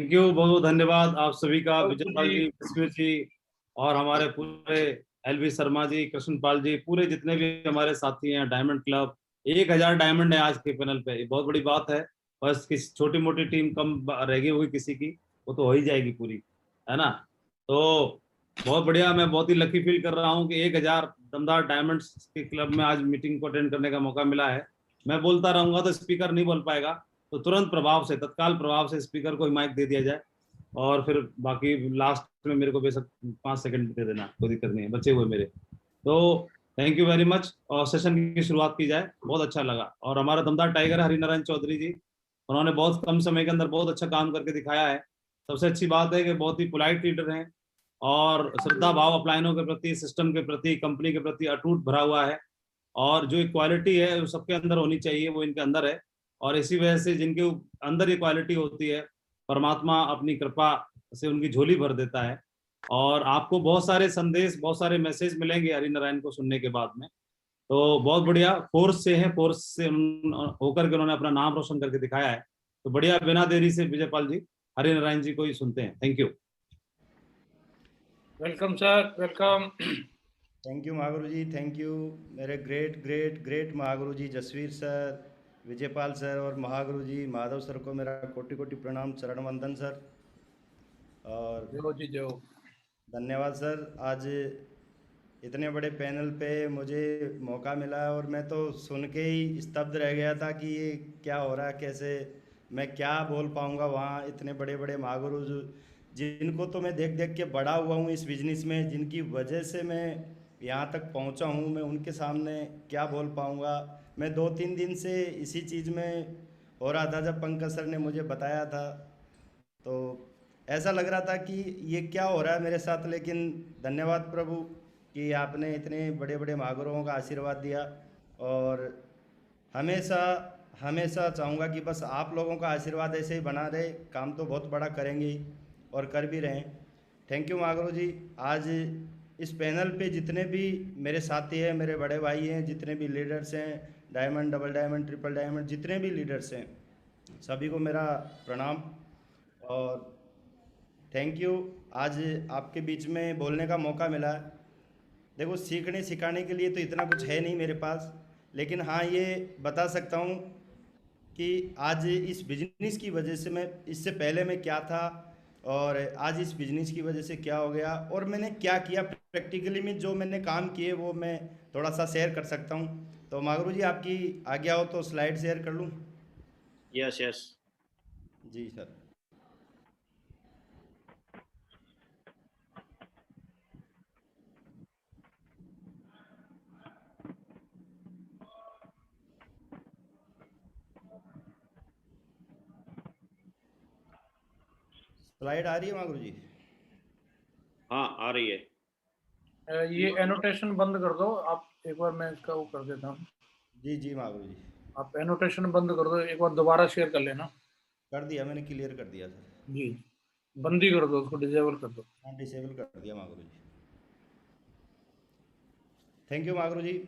Thank you, बहुत धन्यवाद आप सभी का, बाबू विजयपाल जी। जी, कश्मीर जी और हमारे पूरे एलवी शर्मा जी, कृष्णपाल जी, पूरे जितने भी हमारे साथी हैं। डायमंड क्लब 1000 डायमंड है आज के पैनल पे, ये बहुत बड़ी बात है। बस किसी छोटी मोटी टीम कम रह गई होगी किसी की, वो तो हो ही जाएगी पूरी, है ना। तो बहुत बढ़िया, मैं बहुत ही लकी फील कर रहा हूँ कि 1000 दमदार डायमंड्स के क्लब में आज मीटिंग को अटेंड करने का मौका मिला है। मैं बोलता रहूंगा तो स्पीकर नहीं बोल पाएगा, तो तुरंत प्रभाव से, तत्काल प्रभाव से स्पीकर को ही माइक दे दिया जाए और फिर बाकी लास्ट में मेरे को बेशक 5 सेकंड दे देना, कोई दिक्कत नहीं है, बचे हुए मेरे। तो थैंक यू वेरी मच, और सेशन की शुरुआत की जाए। बहुत अच्छा लगा। और हमारा दमदार टाइगर हरिनारायण चौधरी जी, उन्होंने बहुत कम समय के अंदर बहुत अच्छा काम करके दिखाया है। सबसे अच्छी बात है कि बहुत ही पोलाइट लीडर हैं और श्रद्धा भाव अपलायनों के प्रति, सिस्टम के प्रति, कंपनी के प्रति अटूट भरा हुआ है। और जो इक्वालिटी है वो सबके अंदर होनी चाहिए, वो इनके अंदर है। और इसी वजह से जिनके अंदर इक्वालिटी होती है, परमात्मा अपनी कृपा से उनकी झोली भर देता है। और आपको बहुत सारे संदेश, बहुत सारे मैसेज मिलेंगे हरिनारायण को सुनने के बाद में। तो बहुत बढ़िया, फोर्स से है, फोर्स से होकर के उन्होंने अपना नाम रोशन करके दिखाया है। तो बढ़िया, बिना देरी से विजयपाल जी हरिनारायण जी को ही सुनते हैं। Thank you. Welcome sir, welcome. Thank you Mahaguru ji, thank you. मेरे great great great Mahaguru ji Jasvir sir, Vijaypal sir और महागुरु जी माधव सर को मेरा कोटि कोटि प्रणाम, चरण वंदन सर। और जो जी जो धन्यवाद सर, आज इतने बड़े पैनल पे मुझे मौका मिला और मैं तो सुन के ही स्तब्ध रह गया था कि ये क्या हो रहा है, कैसे मैं क्या बोल पाऊँगा वहाँ। इतने बड़े बड़े महागुरु जिनको तो मैं देख देख के बड़ा हुआ हूँ इस बिजनेस में, जिनकी वजह से मैं यहाँ तक पहुँचा हूँ, मैं उनके सामने क्या बोल पाऊँगा। मैं 2-3 दिन से इसी चीज़ में हो रहा था। जब पंकज सर ने मुझे बताया था तो ऐसा लग रहा था कि ये क्या हो रहा है मेरे साथ, लेकिन धन्यवाद प्रभु कि आपने इतने बड़े बड़े महागुरुओं का आशीर्वाद दिया। और हमेशा हमेशा चाहूँगा कि बस आप लोगों का आशीर्वाद ऐसे ही बना रहे, काम तो बहुत बड़ा करेंगे ही और कर भी रहे हैं। थैंक यू महागुरु जी। आज इस पैनल पे जितने भी मेरे साथी हैं, मेरे बड़े भाई हैं, जितने भी लीडर्स हैं, diamond, double diamond, triple diamond, जितने भी लीडर्स हैं, सभी को मेरा प्रणाम और थैंक यू। आज आपके बीच में बोलने का मौका मिला है। देखो, सीखने सिखाने के लिए तो इतना कुछ है नहीं मेरे पास, लेकिन हाँ ये बता सकता हूँ कि आज इस बिजनेस की वजह से, मैं इससे पहले मैं क्या था और आज इस बिजनेस की वजह से क्या हो गया और मैंने क्या किया प्रैक्टिकली में, जो मैंने काम किए वो मैं थोड़ा सा शेयर कर सकता हूँ। तो मागरू जी आपकी आज्ञा हो तो स्लाइड शेयर कर लूँ? Yes yes. जी सर। स्लाइड आ रही है मागरू जी? हाँ आ रही है। ये एनोटेशन बंद कर दो आप, एक बार मैं इसका वो कर देता हूँ। जी जी मागरू जी, आप एनोटेशन बंद कर दो, एक बार दोबारा शेयर कर लेना। कर दिया मैंने, क्लियर कर दिया सर। जी, बंद ही कर दो, उसको डिजेबल कर दो। हाँ डिसेबल कर दिया मागरू जी। थैंक यू मागरू जी,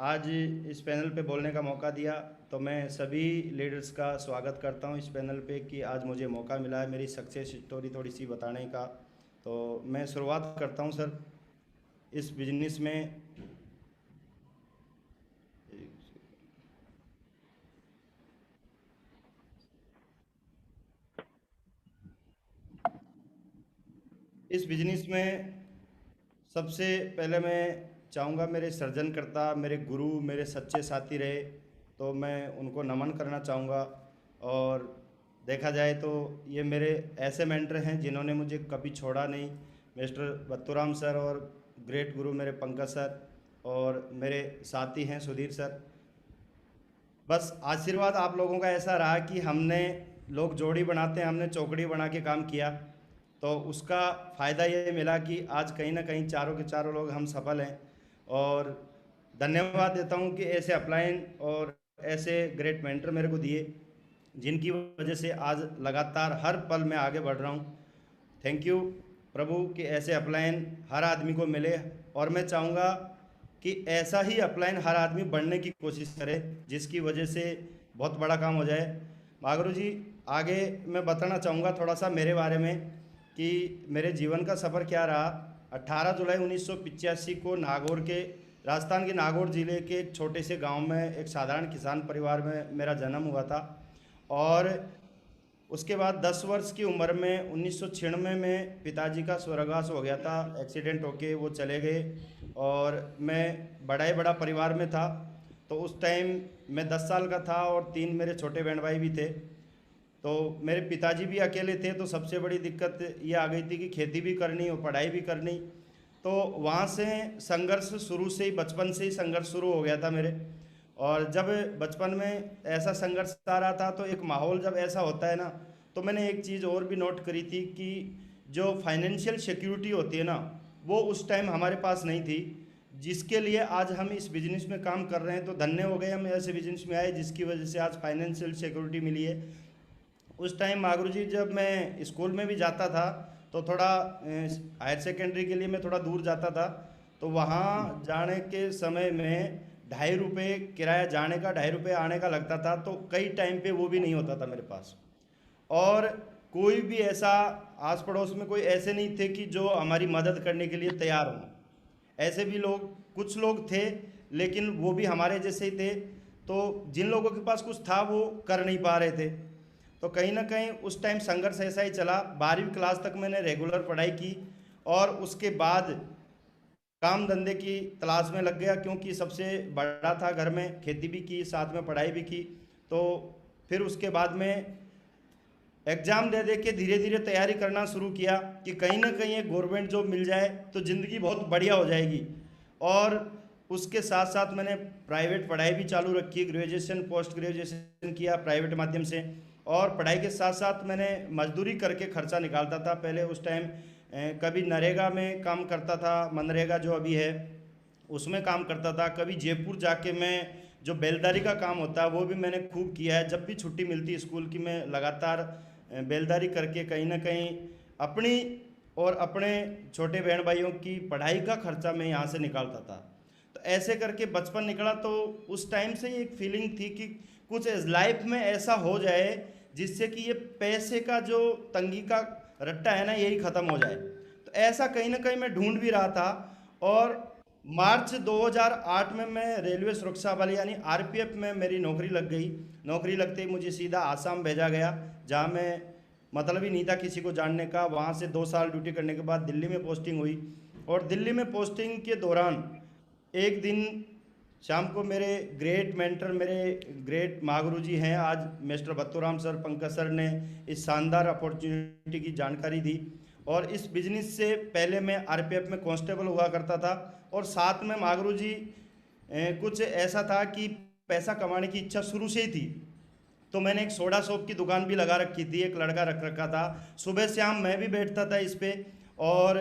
आज इस पैनल पे बोलने का मौका दिया। तो मैं सभी लीडर्स का स्वागत करता हूँ इस पैनल पे कि आज मुझे मौका मिला है मेरी सक्सेस स्टोरी थोड़ी सी बताने का। तो मैं शुरुआत करता हूँ सर इस बिजनेस में। इस बिजनेस में सबसे पहले मैं चाहूँगा मेरे सर्जनकर्ता, मेरे गुरु, मेरे सच्चे साथी रहे, तो मैं उनको नमन करना चाहूँगा। और देखा जाए तो ये मेरे ऐसे मेंटर हैं जिन्होंने मुझे कभी छोड़ा नहीं, मिस्टर बत्तूराम सर और ग्रेट गुरु मेरे पंकज सर, और मेरे साथी हैं सुधीर सर। बस आशीर्वाद आप लोगों का ऐसा रहा कि हमने, लोग जोड़ी बनाते हैं, हमने चौकड़ी बना के काम किया, तो उसका फ़ायदा ये मिला कि आज कहीं ना कहीं चारों के चारों लोग हम सफल हैं। और धन्यवाद देता हूँ कि ऐसे अपलाइन और ऐसे ग्रेट मेंटर मेरे को दिए, जिनकी वजह से आज लगातार हर पल मैं आगे बढ़ रहा हूँ। थैंक यू प्रभु कि ऐसे अपलाइन हर आदमी को मिले, और मैं चाहूँगा कि ऐसा ही अपलाइन हर आदमी बढ़ने की कोशिश करे, जिसकी वजह से बहुत बड़ा काम हो जाए। मागरू जी, आगे मैं बताना चाहूँगा थोड़ा सा मेरे बारे में कि मेरे जीवन का सफ़र क्या रहा। 18 जुलाई 1985 को नागौर के राजस्थान के नागौर ज़िले के एक छोटे से गांव में एक साधारण किसान परिवार में मेरा जन्म हुआ था। और उसके बाद 10 वर्ष की उम्र में 1996 में पिताजी का स्वर्गवास हो गया था, एक्सीडेंट होके वो चले गए। और मैं बड़ा परिवार में था। तो उस टाइम मैं 10 साल का था और 3 मेरे छोटे बहन भाई भी थे। तो मेरे पिताजी भी अकेले थे, तो सबसे बड़ी दिक्कत ये आ गई थी कि खेती भी करनी और पढ़ाई भी करनी। तो वहाँ से संघर्ष शुरू से ही, बचपन से ही संघर्ष शुरू हो गया था मेरे। और जब बचपन में ऐसा संघर्ष आ रहा था तो एक माहौल जब ऐसा होता है ना, तो मैंने एक चीज़ और भी नोट करी थी कि जो फाइनेंशियल सिक्योरिटी होती है ना, वो उस टाइम हमारे पास नहीं थी, जिसके लिए आज हम इस बिज़नेस में काम कर रहे हैं। तो धन्य हो गए हम ऐसे बिज़नेस में आए जिसकी वजह से आज फाइनेंशियल सिक्योरिटी मिली है। उस टाइम मागरू जी, जब मैं स्कूल में भी जाता था तो थोड़ा हायर सेकेंडरी के लिए मैं थोड़ा दूर जाता था, तो वहाँ जाने के समय में 2.5 रुपये किराया जाने का, 2.5 रुपये आने का लगता था। तो कई टाइम पे वो भी नहीं होता था मेरे पास। और कोई भी ऐसा आस पड़ोस में कोई ऐसे नहीं थे कि जो हमारी मदद करने के लिए तैयार हों। ऐसे भी लोग, कुछ लोग थे, लेकिन वो भी हमारे जैसे ही थे। तो जिन लोगों के पास कुछ था वो कर नहीं पा रहे थे। तो कहीं ना कहीं उस टाइम संघर्ष ऐसा ही चला। 12वीं क्लास तक मैंने रेगुलर पढ़ाई की और उसके बाद काम धंधे की तलाश में लग गया, क्योंकि सबसे बड़ा था घर में, खेती भी की, साथ में पढ़ाई भी की। तो फिर उसके बाद में एग्ज़ाम दे दे के धीरे धीरे तैयारी करना शुरू किया कि कहीं ना कहीं एक गवर्नमेंट जॉब मिल जाए तो ज़िंदगी बहुत बढ़िया हो जाएगी। और उसके साथ साथ मैंने प्राइवेट पढ़ाई भी चालू रखी, ग्रेजुएशन पोस्ट ग्रेजुएशन किया प्राइवेट माध्यम से। और पढ़ाई के साथ साथ मैंने मजदूरी करके खर्चा निकालता था। पहले उस टाइम कभी नरेगा में काम करता था, मनरेगा जो अभी है उसमें काम करता था। कभी जयपुर जाके मैं जो बेलदारी का काम होता है वो भी मैंने खूब किया है। जब भी छुट्टी मिलती स्कूल की, मैं लगातार बेलदारी करके कहीं ना कहीं अपनी और अपने छोटे बहन भाइयों की पढ़ाई का खर्चा मैं यहाँ से निकालता था। तो ऐसे करके बचपन निकला। तो उस टाइम से एक फीलिंग थी कि कुछ लाइफ में ऐसा हो जाए जिससे कि ये पैसे का जो तंगी का रट्टा है ना, यही ख़त्म हो जाए। तो ऐसा कहीं ना कहीं मैं ढूंढ भी रहा था। और मार्च 2008 में मैं रेलवे सुरक्षा बल यानी आरपीएफ में मेरी नौकरी लग गई। नौकरी लगते ही मुझे सीधा आसाम भेजा गया, जहाँ मैं मतलब ही नहीं था किसी को जानने का। वहाँ से 2 साल ड्यूटी करने के बाद दिल्ली में पोस्टिंग हुई। और दिल्ली में पोस्टिंग के दौरान एक दिन शाम को मेरे ग्रेट मेंटर, मेरे ग्रेट महागुरु जी हैं आज, मिस्टर बत्तूराम सर, पंकज सर ने इस शानदार अपॉर्चुनिटी की जानकारी दी। और इस बिजनेस से पहले मैं आरपीएफ में कांस्टेबल हुआ करता था। और साथ में महागुरु जी कुछ ऐसा था कि पैसा कमाने की इच्छा शुरू से ही थी। तो मैंने एक सोडा शॉप की दुकान भी लगा रखी थी, एक लड़का रख रखा था। सुबह शाम मैं भी बैठता था इस पे और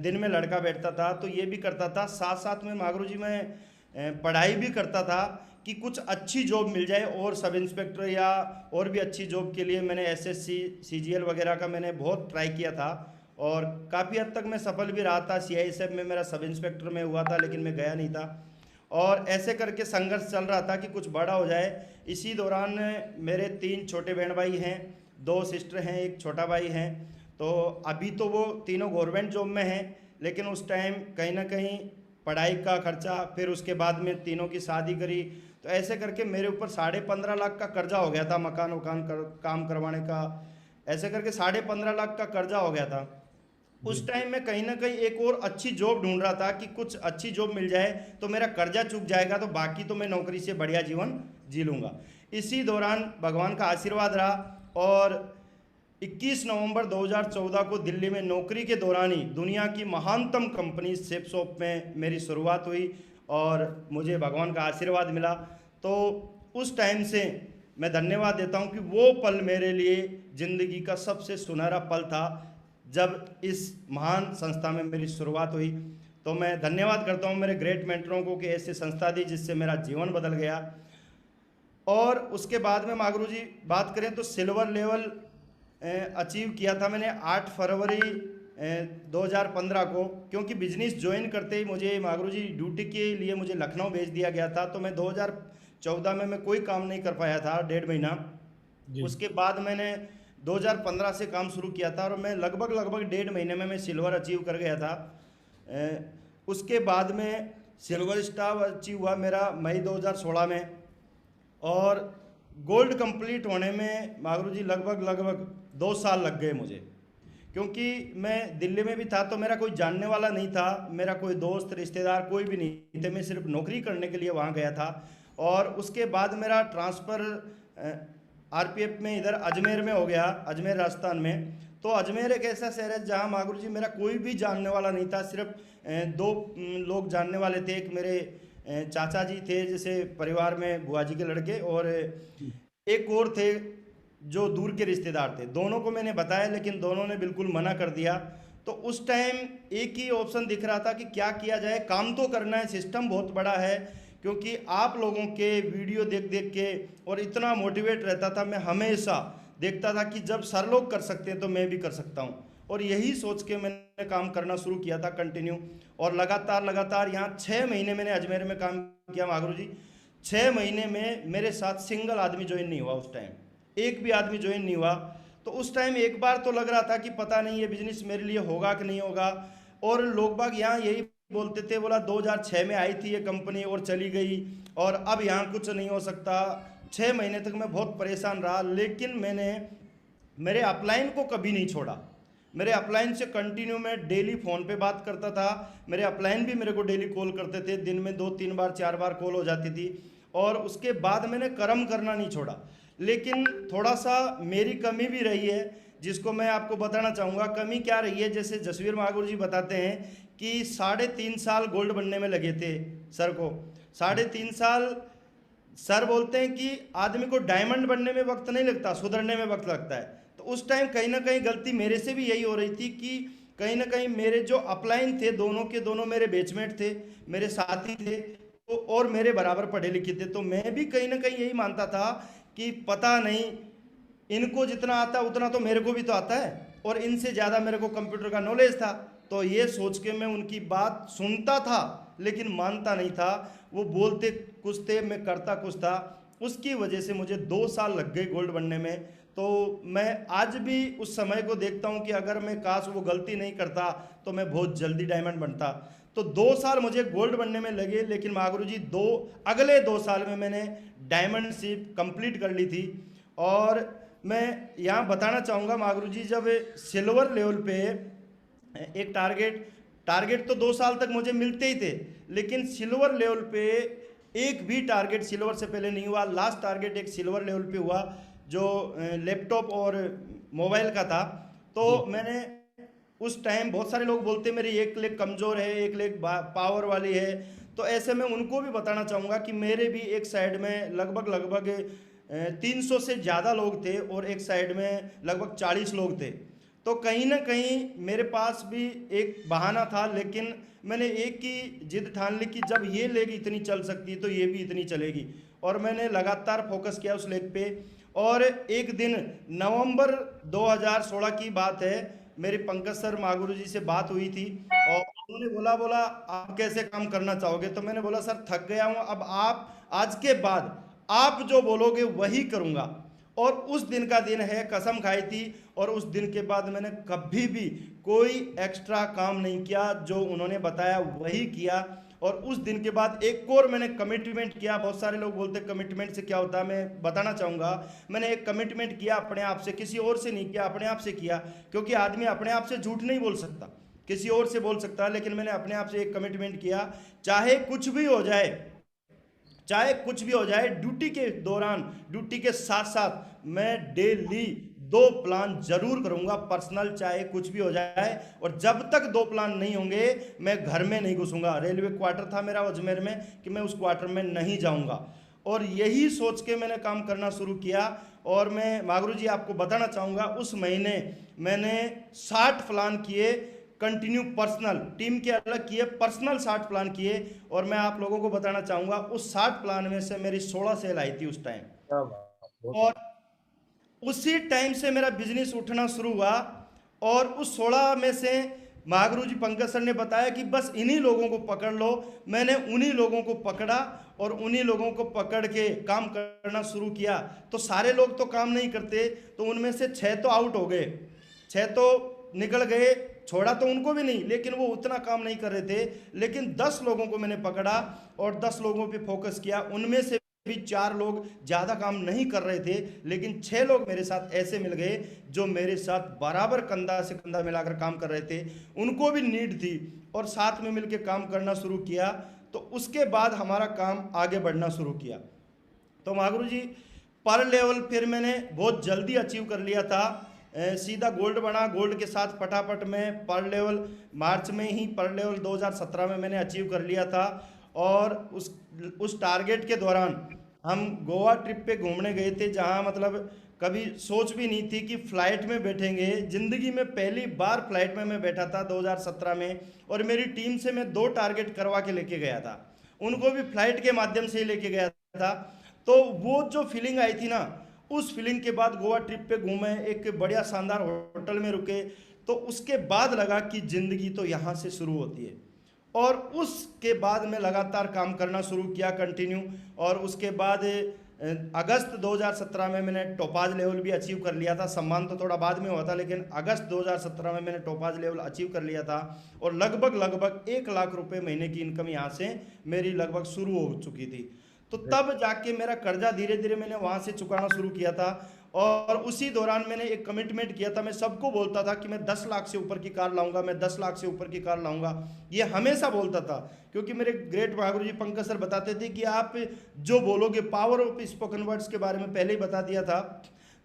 दिन में लड़का बैठता था। तो ये भी करता था, साथ साथ में महागुरु जी मैं पढ़ाई भी करता था कि कुछ अच्छी जॉब मिल जाए। और सब इंस्पेक्टर या और भी अच्छी जॉब के लिए मैंने एसएससी सीजीएल वगैरह का मैंने बहुत ट्राई किया था और काफ़ी हद तक मैं सफल भी रहा था। सीआईएसएफ में मेरा सब इंस्पेक्टर में हुआ था, लेकिन मैं गया नहीं था। और ऐसे करके संघर्ष चल रहा था कि कुछ बड़ा हो जाए। इसी दौरान मेरे 3 छोटे बहन भाई हैं, 2 सिस्टर हैं, एक छोटा भाई हैं। तो अभी तो वो तीनों गवर्नमेंट जॉब में हैं, लेकिन उस टाइम कहीं ना कहीं पढ़ाई का खर्चा, फिर उसके बाद में तीनों की शादी करी। तो ऐसे करके मेरे ऊपर 15.5 लाख का कर्जा हो गया था, मकान वकान काम करवाने का। ऐसे करके 15.5 लाख का कर्जा हो गया था। उस टाइम में कहीं ना कहीं एक और अच्छी जॉब ढूंढ रहा था कि कुछ अच्छी जॉब मिल जाए तो मेरा कर्जा चूक जाएगा, तो बाकी तो मैं नौकरी से बढ़िया जीवन जी लूँगा। इसी दौरान भगवान का आशीर्वाद रहा और 21 नवंबर 2014 को दिल्ली में नौकरी के दौरान ही दुनिया की महानतम कंपनी शेपसॉफ्ट में मेरी शुरुआत हुई और मुझे भगवान का आशीर्वाद मिला। तो उस टाइम से मैं धन्यवाद देता हूं कि वो पल मेरे लिए ज़िंदगी का सबसे सुनहरा पल था जब इस महान संस्था में मेरी शुरुआत हुई। तो मैं धन्यवाद करता हूं मेरे ग्रेट मेंटरों को कि ऐसी संस्था दी जिससे मेरा जीवन बदल गया। और उसके बाद में महागुरु जी बात करें तो सिल्वर लेवल अचीव किया था मैंने 8 फरवरी 2015 को, क्योंकि बिजनेस ज्वाइन करते ही मुझे महागुरु जी ड्यूटी के लिए मुझे लखनऊ भेज दिया गया था। तो मैं 2014 में मैं कोई काम नहीं कर पाया था, 1.5 महीना। उसके बाद मैंने 2015 से काम शुरू किया था और मैं लगभग 1.5 महीने में मैं सिल्वर अचीव कर गया था। उसके बाद में सिल्वर स्टार अचीव हुआ मेरा मई 2016 में, और गोल्ड कंप्लीट होने में मागरू जी लगभग 2 साल लग गए मुझे, क्योंकि मैं दिल्ली में भी था तो मेरा कोई जानने वाला नहीं था, मेरा कोई दोस्त रिश्तेदार कोई भी नहीं थे, मैं सिर्फ नौकरी करने के लिए वहाँ गया था। और उसके बाद मेरा ट्रांसफ़र आरपीएफ में इधर अजमेर में हो गया, अजमेर राजस्थान में। तो अजमेर एक ऐसा शहर है जहाँ मागरू जी मेरा कोई भी जानने वाला नहीं था, सिर्फ 2 लोग जानने वाले थे। एक मेरे चाचा जी थे, जैसे परिवार में बुआ जी के लड़के, और एक और थे जो दूर के रिश्तेदार थे। दोनों को मैंने बताया लेकिन दोनों ने बिल्कुल मना कर दिया। तो उस टाइम एक ही ऑप्शन दिख रहा था कि क्या किया जाए, काम तो करना है, सिस्टम बहुत बड़ा है, क्योंकि आप लोगों के वीडियो देख देख के और इतना मोटिवेट रहता था, मैं हमेशा देखता था कि जब सर लोग कर सकते हैं तो मैं भी कर सकता हूँ। और यही सोच के मैंने काम करना शुरू किया था कंटिन्यू, और लगातार यहाँ 6 महीने मैंने अजमेर में काम किया मागरू जी। 6 महीने में मेरे साथ सिंगल आदमी ज्वाइन नहीं हुआ, उस टाइम एक भी आदमी ज्वाइन नहीं हुआ। तो उस टाइम एक बार तो लग रहा था कि पता नहीं ये बिजनेस मेरे लिए होगा कि नहीं होगा, और लोग बाग यहाँ यही बोलते थे, बोला 2006 में आई थी ये कंपनी और चली गई, और अब यहाँ कुछ नहीं हो सकता। 6 महीने तक मैं बहुत परेशान रहा, लेकिन मैंने मेरे अपलाइन को कभी नहीं छोड़ा। मेरे अपलाइन से कंटिन्यू मैं डेली फ़ोन पे बात करता था, मेरे अपलाइन भी मेरे को डेली कॉल करते थे, दिन में 2-3 बार 4 बार कॉल हो जाती थी। और उसके बाद मैंने कर्म करना नहीं छोड़ा। लेकिन थोड़ा सा मेरी कमी भी रही है, जिसको मैं आपको बताना चाहूँगा। कमी क्या रही है, जैसे जसवीर मागुर जी बताते हैं कि 3.5 साल गोल्ड बनने में लगे थे सर को। 3.5 साल सर बोलते हैं कि आदमी को डायमंड बनने में वक्त नहीं लगता, सुधरने में वक्त लगता है। तो उस टाइम कहीं ना कहीं गलती मेरे से भी यही हो रही थी कि कहीं ना कहीं मेरे जो अपलाइन थे, दोनों के दोनों मेरे बैचमेट थे, मेरे साथी थे, तो और मेरे बराबर पढ़े लिखे थे। तो मैं भी कहीं ना कहीं यही मानता था कि पता नहीं इनको जितना आता उतना तो मेरे को भी तो आता है, और इनसे ज़्यादा मेरे को कंप्यूटर का नॉलेज था। तो ये सोच के मैं उनकी बात सुनता था लेकिन मानता नहीं था। वो बोलते कुछ थे, मैं करता कुछ था। उसकी वजह से मुझे 2 साल लग गए गोल्ड बनने में। तो मैं आज भी उस समय को देखता हूँ कि अगर मैं काश वो गलती नहीं करता तो मैं बहुत जल्दी डायमंड बनता। तो 2 साल मुझे गोल्ड बनने में लगे, लेकिन मागुरू जी अगले 2 साल में मैंने डायमंडशिप कंप्लीट कर ली थी। और मैं यहाँ बताना चाहूँगा मागुरू जी, जब सिल्वर लेवल पे एक टारगेट तो 2 साल तक मुझे मिलते ही थे, लेकिन सिल्वर लेवल पे एक भी टारगेट सिल्वर से पहले नहीं हुआ। लास्ट टारगेट एक सिल्वर लेवल पे हुआ जो लैपटॉप और मोबाइल का था। तो मैंने उस टाइम, बहुत सारे लोग बोलते मेरी एक लेग कमज़ोर है, एक लेग पावर वाली है, तो ऐसे में उनको भी बताना चाहूँगा कि मेरे भी एक साइड में लगभग 300 से ज़्यादा लोग थे और एक साइड में लगभग 40 लोग थे। तो कहीं ना कहीं मेरे पास भी एक बहाना था, लेकिन मैंने एक ही जिद ठान ली कि जब ये लेग इतनी चल सकती है तो ये भी इतनी चलेगी। और मैंने लगातार फोकस किया उस लेग पे। और एक दिन नवंबर 2016 की बात है, मेरी पंकज सर मागुरू जी से बात हुई थी और उन्होंने बोला आप कैसे काम करना चाहोगे। तो मैंने बोला सर थक गया हूँ, अब आप आज के बाद आप जो बोलोगे वही करूँगा। और उस दिन का दिन है, कसम खाई थी। और उस दिन के बाद मैंने कभी भी कोई एक्स्ट्रा काम नहीं किया, जो उन्होंने बताया वही किया। और उस दिन के बाद एक और मैंने कमिटमेंट किया। बहुत सारे लोग बोलते कमिटमेंट से क्या होता है, मैं बताना चाहूँगा। मैंने एक कमिटमेंट किया अपने आप से, किसी और से नहीं किया, अपने आप से किया। क्योंकि आदमी अपने आप से झूठ नहीं बोल सकता, किसी और से बोल सकता है, लेकिन मैंने अपने आप से एक कमिटमेंट किया, चाहे कुछ भी हो जाए, ड्यूटी के दौरान, ड्यूटी के साथ साथ मैं डेली 2 प्लान जरूर करूंगा पर्सनल, चाहे कुछ भी हो जाए। और जब तक 2 प्लान नहीं होंगे मैं घर में नहीं घुसूंगा। रेलवे क्वार्टर था मेरा अजमेर में, कि मैं उस क्वार्टर में नहीं जाऊंगा। और यही सोच के मैंने काम करना शुरू किया। और मैं मागुरू जी आपको बताना चाहूँगा, उस महीने मैंने 60 प्लान किए कंटिन्यू, पर्सनल, टीम के अलग किए, पर्सनल 60 प्लान किए। और मैं आप लोगों को बताना चाहूँगा उस 60 प्लान में से मेरी 16 सेल आई थी उस टाइम। और उसी टाइम से मेरा बिजनेस उठना शुरू हुआ। और उस 16 में से महागुरु जी पंकज सर ने बताया कि बस इन्हीं लोगों को पकड़ लो। मैंने उन्हीं लोगों को पकड़ा और उन्हीं लोगों को पकड़ के काम करना शुरू किया। तो सारे लोग तो काम नहीं करते, तो उनमें से 6 तो आउट हो गए, 6 तो निकल गए, छोड़ा तो उनको भी नहीं, लेकिन वो उतना काम नहीं कर रहे थे। लेकिन 10 लोगों को मैंने पकड़ा और 10 लोगों पे फोकस किया। उनमें से भी 4 लोग ज़्यादा काम नहीं कर रहे थे, लेकिन 6 लोग मेरे साथ ऐसे मिल गए जो मेरे साथ बराबर कंधा से कंधा मिलाकर काम कर रहे थे। उनको भी नीड थी और साथ में मिलकर काम करना शुरू किया। तो उसके बाद हमारा काम आगे बढ़ना शुरू किया। तो महागुरु जी पर लेवल फिर मैंने बहुत जल्दी अचीव कर लिया था। सीधा गोल्ड बना। गोल्ड के साथ फटाफट में पर लेवल मार्च में ही पर लेवल 2017 में मैंने अचीव कर लिया था। और उस टारगेट के दौरान हम गोवा ट्रिप पे घूमने गए थे, जहां मतलब कभी सोच भी नहीं थी कि फ़्लाइट में बैठेंगे। ज़िंदगी में पहली बार फ्लाइट में मैं बैठा था 2017 में, और मेरी टीम से मैं 2 टारगेट करवा के लेके गया था, उनको भी फ्लाइट के माध्यम से ही लेके गया था। तो वो जो फीलिंग आई थी ना, उस फीलिंग के बाद गोवा ट्रिप पे घूमे, एक बढ़िया शानदार होटल में रुके, तो उसके बाद लगा कि ज़िंदगी तो यहाँ से शुरू होती है। और उसके बाद मैं लगातार काम करना शुरू किया कंटिन्यू। और उसके बाद अगस्त 2017 में मैंने टोपाज लेवल भी अचीव कर लिया था। सम्मान तो थोड़ा बाद में हुआ था, लेकिन अगस्त 2017 में मैंने टोपाज लेवल अचीव कर लिया था। और लगभग 1 लाख रुपए महीने की इनकम यहाँ से मेरी लगभग शुरू हो चुकी थी। तो तब जाके मेरा कर्जा धीरे धीरे मैंने वहाँ से चुकाना शुरू किया था। और उसी दौरान मैंने एक कमिटमेंट किया था। मैं सबको बोलता था कि मैं 10 लाख से ऊपर की कार लाऊंगा, मैं 10 लाख से ऊपर की कार लाऊंगा, ये हमेशा बोलता था। क्योंकि मेरे ग्रेट महागुरु जी पंकज सर बताते थे कि आप जो बोलोगे, पावर ऑफ स्पोकन वर्ड्स के बारे में पहले ही बता दिया था,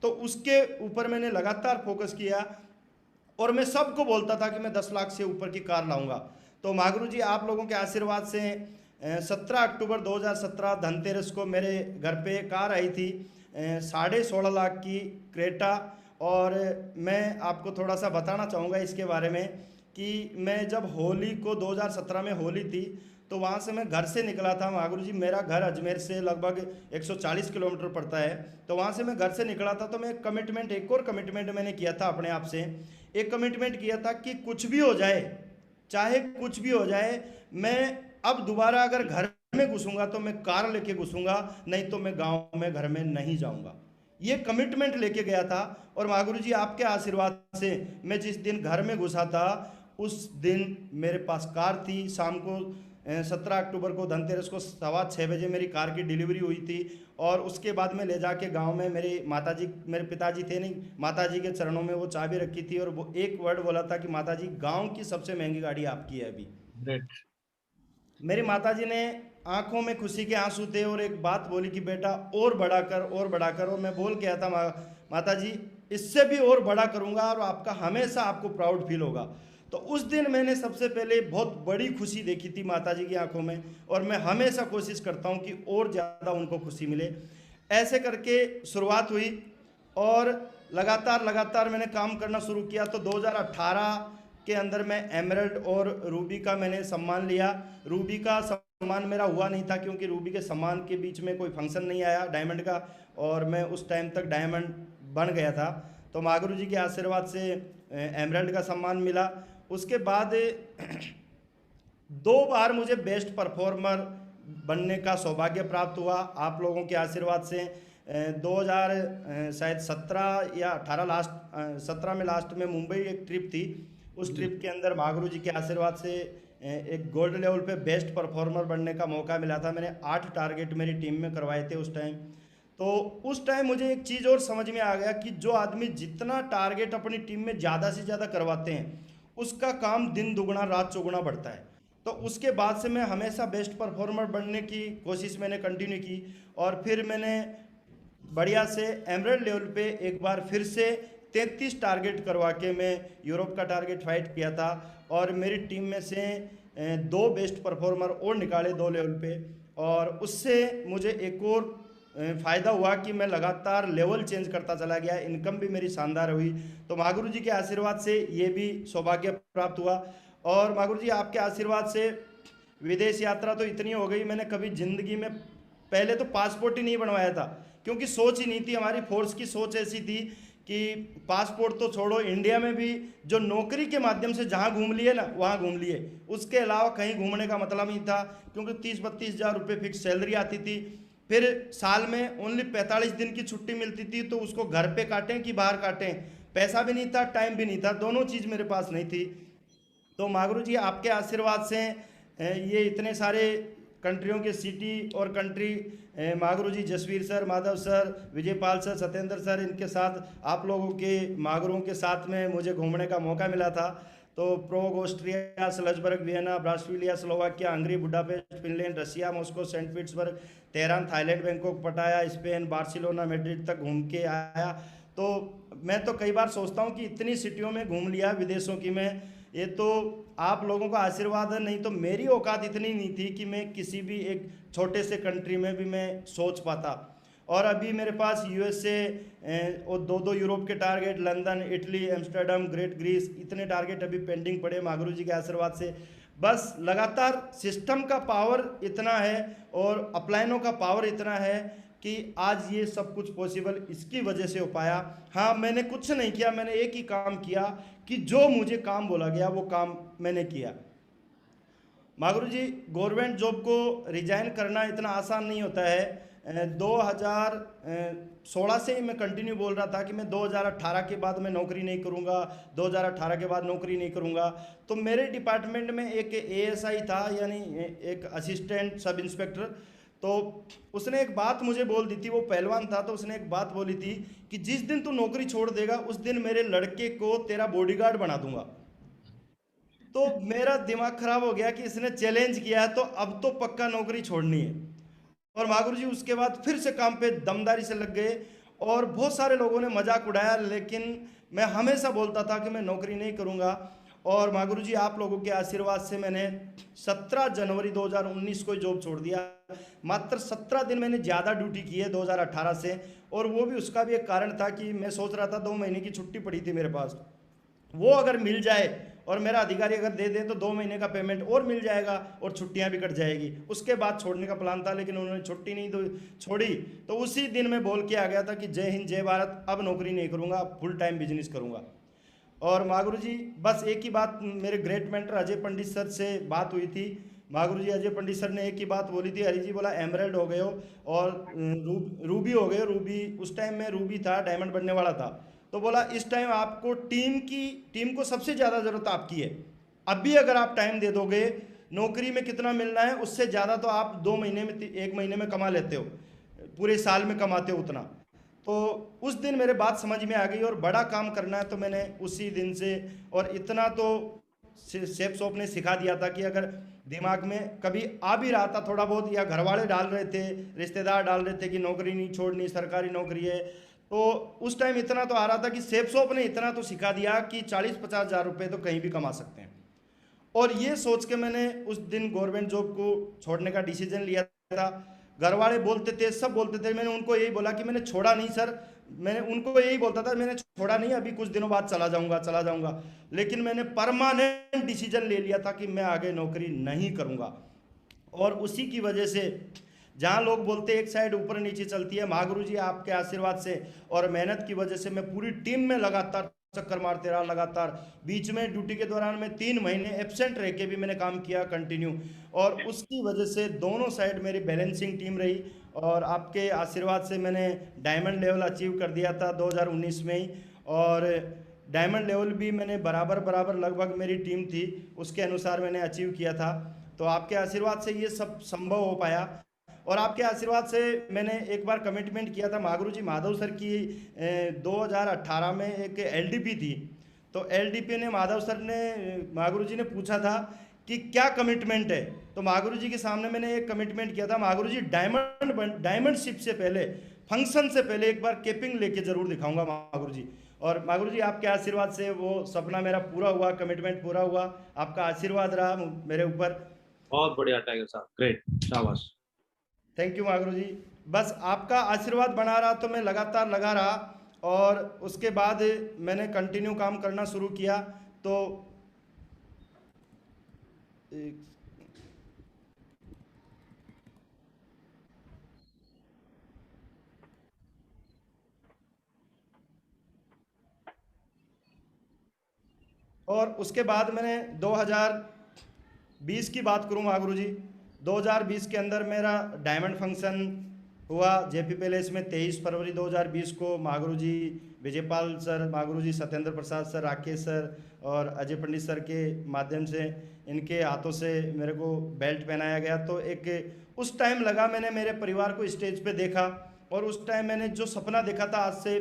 तो उसके ऊपर मैंने लगातार फोकस किया और मैं सबको बोलता था कि मैं 10 लाख से ऊपर की कार लाऊंगा। तो महागुरु जी आप लोगों के आशीर्वाद से 17 अक्टूबर 2017 धनतेरस को मेरे घर पे कार आई थी 16.5 लाख की क्रेटा। और मैं आपको थोड़ा सा बताना चाहूँगा इसके बारे में कि मैं जब होली को 2017 में होली थी, तो वहाँ से मैं घर से निकला था। महागुरु जी मेरा घर अजमेर से लगभग 140 किलोमीटर पड़ता है। तो वहाँ से मैं घर से निकला था, तो मैं एक और कमिटमेंट मैंने किया था अपने आप से। एक कमिटमेंट किया था कि कुछ भी हो जाए, चाहे कुछ भी हो जाए, मैं अब दोबारा अगर घर में घुसूंगा तो मैं कार लेके घुसूंगा, नहीं तो मैं गांव में घर में नहीं जाऊंगा। ये कमिटमेंट लेके गया था। और महागुरु जी आपके आशीर्वाद से मैं जिस दिन घर में घुसा था, उस दिन मेरे पास कार थी। शाम को 17 अक्टूबर को धनतेरस को 6:15 बजे मेरी कार की डिलीवरी हुई थी। और उसके बाद मैं ले जाके गांव में मेरी माताजी, मेरे पिताजी थे नहीं, माताजी के चरणों में वो चाबी रखी थी और वो एक वर्ड बोला था कि माताजी गांव की सबसे महंगी गाड़ी आपकी है अभी। ग्रेट। मेरी माताजी ने आंखों में खुशी के आंसू थे और एक बात बोली कि बेटा और बड़ा कर, और बड़ा कर। और मैं बोल गया था माताजी इससे भी और बड़ा करूंगा और आपका हमेशा आपको प्राउड फील होगा। तो उस दिन मैंने सबसे पहले बहुत बड़ी खुशी देखी थी माताजी की आंखों में, और मैं हमेशा कोशिश करता हूं कि और ज़्यादा उनको खुशी मिले। ऐसे करके शुरुआत हुई और लगातार मैंने काम करना शुरू किया। तो 2018 के अंदर मैं एमरल्ड और रूबी का मैंने सम्मान लिया। रूबी का सम्मान मेरा हुआ नहीं था, क्योंकि रूबी के सम्मान के बीच में कोई फंक्शन नहीं आया डायमंड का, और मैं उस टाइम तक डायमंड बन गया था। तो महागुरु जी के आशीर्वाद से एमरल्ड का सम्मान मिला। उसके बाद 2 बार मुझे बेस्ट परफॉर्मर बनने का सौभाग्य प्राप्त हुआ आप लोगों के आशीर्वाद से। 2017 या 18 लास्ट 17 में लास्ट में मुंबई एक ट्रिप थी। उस ट्रिप के अंदर महागुरु जी के आशीर्वाद से एक गोल्ड लेवल पे बेस्ट परफॉर्मर बनने का मौका मिला था। मैंने 8 टारगेट मेरी टीम में करवाए थे उस टाइम। तो उस टाइम मुझे एक चीज़ और समझ में आ गया कि जो आदमी जितना टारगेट अपनी टीम में ज़्यादा से ज़्यादा करवाते हैं, उसका काम दिन दुगना रात चौगुना बढ़ता है। तो उसके बाद से मैं हमेशा बेस्ट परफॉर्मर बनने की कोशिश मैंने कंटिन्यू की। और फिर मैंने बढ़िया से एमरल्ड लेवल पे एक बार फिर से 33 टारगेट करवा के मैं यूरोप का टारगेट फाइट किया था। और मेरी टीम में से 2 बेस्ट परफॉर्मर और निकाले 2 लेवल पे। और उससे मुझे एक और फ़ायदा हुआ कि मैं लगातार लेवल चेंज करता चला गया, इनकम भी मेरी शानदार हुई। तो महागुरु जी के आशीर्वाद से ये भी सौभाग्य प्राप्त हुआ। और महागुरु जी आपके आशीर्वाद से विदेश यात्रा तो इतनी हो गई, मैंने कभी ज़िंदगी में पहले तो पासपोर्ट ही नहीं बनवाया था, क्योंकि सोच ही नहीं थी। हमारी फोर्स की सोच ऐसी थी कि पासपोर्ट तो छोड़ो, इंडिया में भी जो नौकरी के माध्यम से जहाँ घूम लिए ना वहाँ घूम लिए, उसके अलावा कहीं घूमने का मतलब नहीं था, क्योंकि 30-32 हज़ार रुपये फिक्स सैलरी आती थी। फिर साल में ओनली 45 दिन की छुट्टी मिलती थी, तो उसको घर पे काटें कि बाहर काटें, पैसा भी नहीं था, टाइम भी नहीं था, दोनों चीज़ मेरे पास नहीं थी। तो मागरू जी आपके आशीर्वाद से ये इतने सारे कंट्रियों के सिटी और country, Magru ji, Jasvir sir, Madhav sir, Vijaypal sir, Satyendra sir, इनके साथ आप लोगों के मागरों के साथ में मुझे घूमने का मौका मिला था। तो Prague, Austria, Salzburg, Vienna, Brasilia, Slovakia, Hungary, Budapest, Finland, Russia, Moscow, Saint Petersburg, Tehran, Thailand, Bangkok, Pattaya, Spain, Barcelona, Madrid तक घूम के आया। तो मैं तो कई बार सोचता हूँ कि इतनी सिटियों में घूम लिया विदेशों की मैं, ये तो आप लोगों का आशीर्वाद है, नहीं तो मेरी औकात इतनी नहीं थी कि मैं किसी भी एक छोटे से कंट्री में भी मैं सोच पाता। और अभी मेरे पास यूएसए और 2-2 यूरोप के target, London, Italy, Amsterdam, great Greece, इतने टारगेट अभी पेंडिंग पड़े मागरू जी के आशीर्वाद से। बस लगातार सिस्टम का पावर इतना है और अपलाइनों का पावर इतना है कि आज ये सब कुछ पॉसिबल इसकी वजह से हो पाया। हाँ, मैंने कुछ नहीं किया, मैंने एक ही काम किया कि जो मुझे काम बोला गया वो काम मैंने किया। मागरू जी, गवर्नमेंट जॉब को रिजाइन करना इतना आसान नहीं होता है। 2016 से ही मैं कंटिन्यू बोल रहा था कि मैं 2018 के बाद मैं नौकरी नहीं करूंगा, 2018 के बाद नौकरी नहीं करूंगा। तो मेरे डिपार्टमेंट में एक एएसआई था, यानी एक असिस्टेंट सब इंस्पेक्टर, तो उसने एक बात मुझे बोल दी थी, वो पहलवान था, तो उसने एक बात बोली थी कि जिस दिन तू नौकरी छोड़ देगा उस दिन मेरे लड़के को तेरा बॉडीगार्ड बना दूंगा। तो मेरा दिमाग खराब हो गया कि इसने चैलेंज किया है तो अब तो पक्का नौकरी छोड़नी है। और मागुरु जी उसके बाद फिर से काम पे दमदारी से लग गए और बहुत सारे लोगों ने मजाक उड़ाया, लेकिन मैं हमेशा बोलता था कि मैं नौकरी नहीं करूंगा। और मागुरु जी आप लोगों के आशीर्वाद से मैंने 17 जनवरी 2019 को जॉब छोड़ दिया। मात्र 17 दिन मैंने ज़्यादा ड्यूटी की है 2018 से, और वो भी उसका भी एक कारण था कि मैं सोच रहा था 2 महीने की छुट्टी पड़ी थी मेरे पास, वो अगर मिल जाए और मेरा अधिकारी अगर दे दे तो 2 महीने का पेमेंट और मिल जाएगा और छुट्टियां भी कट जाएगी। उसके बाद छोड़ने का प्लान था, लेकिन उन्होंने छुट्टी नहीं तो छोड़ी। तो उसी दिन मैं बोल के आ गया था कि जय हिंद जय भारत, अब नौकरी नहीं करूँगा, अब फुल टाइम बिजनेस करूँगा। और मागुरु जी बस एक ही बात, मेरे ग्रेट मेंटर अजय पंडित सर से बात हुई थी। मागुरु जी अजय पंडित सर ने एक ही बात बोली थी, हरी जी बोला एमरल्ड हो गए हो और रूबी हो गए हो। रूबी उस टाइम में रूबी था, डायमंड बनने वाला था। तो बोला इस टाइम आपको टीम को सबसे ज़्यादा ज़रूरत आपकी है। अब भी अगर आप टाइम दे दोगे, नौकरी में कितना मिलना है उससे ज़्यादा तो आप 2 महीने में 1 महीने में कमा लेते हो, पूरे साल में कमाते हो उतना। तो उस दिन मेरे बात समझ में आ गई और बड़ा काम करना है तो मैंने उसी दिन से, और इतना तो शेफ शॉप ने सिखा दिया था कि अगर दिमाग में कभी आ भी रहा था थोड़ा बहुत, या घर वाले डाल रहे थे, रिश्तेदार डाल रहे थे कि नौकरी नहीं छोड़नी, सरकारी नौकरी है, तो उस टाइम इतना तो आ रहा था कि शेफ शॉप ने इतना तो सिखा दिया कि 40-50 हज़ार रुपये तो कहीं भी कमा सकते हैं। और ये सोच के मैंने उस दिन गवर्नमेंट जॉब को छोड़ने का डिसीजन लिया था। घर वाले बोलते थे, सब बोलते थे, मैंने उनको यही बोला कि मैंने छोड़ा नहीं सर, मैंने उनको यही बोलता था मैंने छोड़ा नहीं, अभी कुछ दिनों बाद चला जाऊंगा। लेकिन मैंने परमानेंट डिसीजन ले लिया था कि मैं आगे नौकरी नहीं करूंगा। और उसी की वजह से जहाँ लोग बोलते एक साइड ऊपर नीचे चलती है, महागुरु जी आपके आशीर्वाद से और मेहनत की वजह से मैं पूरी टीम में लगातार चक्कर मारते रहा लगातार। बीच में ड्यूटी के दौरान मैं 3 महीने एब्सेंट रह के भी मैंने काम किया कंटिन्यू, और उसकी वजह से दोनों साइड मेरी बैलेंसिंग टीम रही। और आपके आशीर्वाद से मैंने डायमंड लेवल अचीव कर दिया था 2019 में ही, और डायमंड लेवल भी मैंने बराबर लगभग मेरी टीम थी उसके अनुसार मैंने अचीव किया था। तो आपके आशीर्वाद से ये सब संभव हो पाया। और आपके आशीर्वाद से मैंने एक बार कमिटमेंट किया था मागुरु जी, माधव सर की 2018 में एक एलडीपी थी। तो एलडीपी ने माधव सर ने मागुरु जी ने पूछा था कि क्या कमिटमेंट है, तो मागुरु जी के सामने मैंने एक कमिटमेंट किया था, मागुरु जी डायमंड शिप से पहले, फंक्शन से पहले एक बार केपिंग लेके जरूर दिखाऊंगा मागुरु जी। और मागुरु जी आपके आशीर्वाद से वो सपना मेरा पूरा हुआ, कमिटमेंट पूरा हुआ, आपका आशीर्वाद रहा मेरे ऊपर। बहुत बढ़िया टाइगर साहब, ग्रेट, शाबाश। थैंक यू मागुरु जी। बस आपका आशीर्वाद बना रहा तो मैं लगातार लगा रहा, और उसके बाद मैंने कंटिन्यू काम करना शुरू किया। तो और उसके बाद मैंने 2020 की बात करूँ महागुरु जी, 2020 के अंदर मेरा डायमंड फंक्शन हुआ जेपी पैलेस में 23 फरवरी 2020 को। महागुरु जी विजयपाल सर, महागुरु जी सत्येंद्र प्रसाद सर, राकेश सर और अजय पंडित सर के माध्यम से, इनके हाथों से मेरे को बेल्ट पहनाया गया। तो एक उस टाइम लगा, मैंने मेरे परिवार को स्टेज पे देखा और उस टाइम मैंने जो सपना देखा था आज से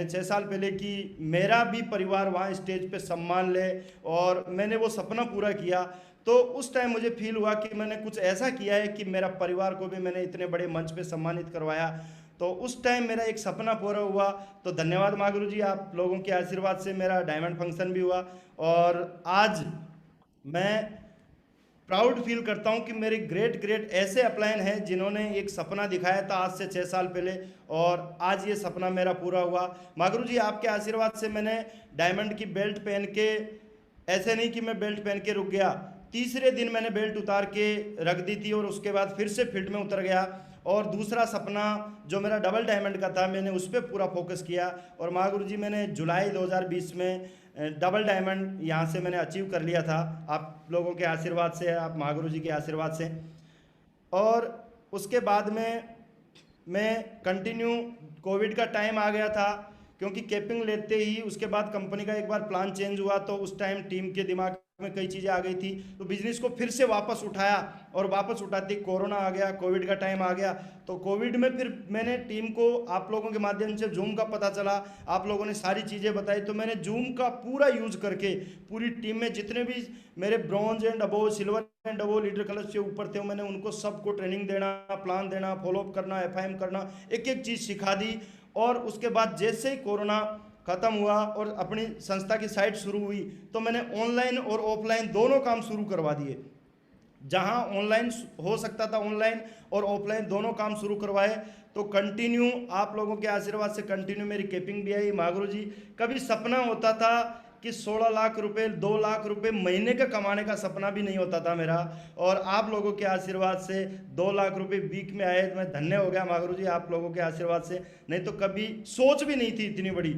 6 साल पहले कि मेरा भी परिवार वहाँ स्टेज पे सम्मान ले, और मैंने वो सपना पूरा किया। तो उस टाइम मुझे फील हुआ कि मैंने कुछ ऐसा किया है कि मेरा परिवार को भी मैंने इतने बड़े मंच पे सम्मानित करवाया। तो उस टाइम मेरा एक सपना पूरा हुआ। तो धन्यवाद महागुरु जी, आप लोगों के आशीर्वाद से मेरा डायमंड फंक्शन भी हुआ, और आज मैं प्राउड फील करता हूं कि मेरे ग्रेट ग्रेट ऐसे अपलाइन हैं जिन्होंने एक सपना दिखाया था आज से 6 साल पहले, और आज ये सपना मेरा पूरा हुआ। महागुरु जी आपके आशीर्वाद से मैंने डायमंड की बेल्ट पहन के, ऐसे नहीं कि मैं बेल्ट पहन के रुक गया, तीसरे दिन मैंने बेल्ट उतार के रख दी थी और उसके बाद फिर से फील्ड में उतर गया। और दूसरा सपना जो मेरा डबल डायमंड का था, मैंने उस पर पूरा फोकस किया, और महागुरु जी मैंने जुलाई 2020 में डबल डायमंड यहाँ से मैंने अचीव कर लिया था, आप लोगों के आशीर्वाद से, आप महागुरु जी के आशीर्वाद से। और उसके बाद में मैं कंटिन्यू, कोविड का टाइम आ गया था, क्योंकि कैपिंग लेते ही उसके बाद कंपनी का एक बार प्लान चेंज हुआ, तो उस टाइम टीम के दिमाग में कई चीज़ें आ गई थी, तो बिजनेस को फिर से वापस उठाया, और वापस उठाते कोरोना आ गया, कोविड का टाइम आ गया। तो कोविड में फिर मैंने टीम को, आप लोगों के माध्यम से जूम का पता चला, आप लोगों ने सारी चीज़ें बताई, तो मैंने जूम का पूरा यूज करके पूरी टीम में जितने भी मेरे bronze and above, silver and above leader class से ऊपर थे, मैंने उनको सबको ट्रेनिंग देना, प्लान देना, फॉलोअप करना, FIM करना, एक एक चीज़ सिखा दी। और उसके बाद जैसे ही कोरोना ख़त्म हुआ और अपनी संस्था की साइट शुरू हुई, तो मैंने ऑनलाइन और ऑफलाइन दोनों काम शुरू करवा दिए। जहां ऑनलाइन हो सकता था, ऑनलाइन और ऑफलाइन दोनों काम शुरू करवाए। तो कंटिन्यू आप लोगों के आशीर्वाद से कंटिन्यू मेरी कैपिंग भी आई। महागुरु जी, कभी सपना होता था कि 16 लाख रुपए, 2 लाख रुपए महीने का कमाने का सपना भी नहीं होता था मेरा, और आप लोगों के आशीर्वाद से 2 लाख रुपए वीक में आए, तो मैं धन्य हो गया महागुरु जी आप लोगों के आशीर्वाद से। नहीं तो कभी सोच भी नहीं थी इतनी बड़ी,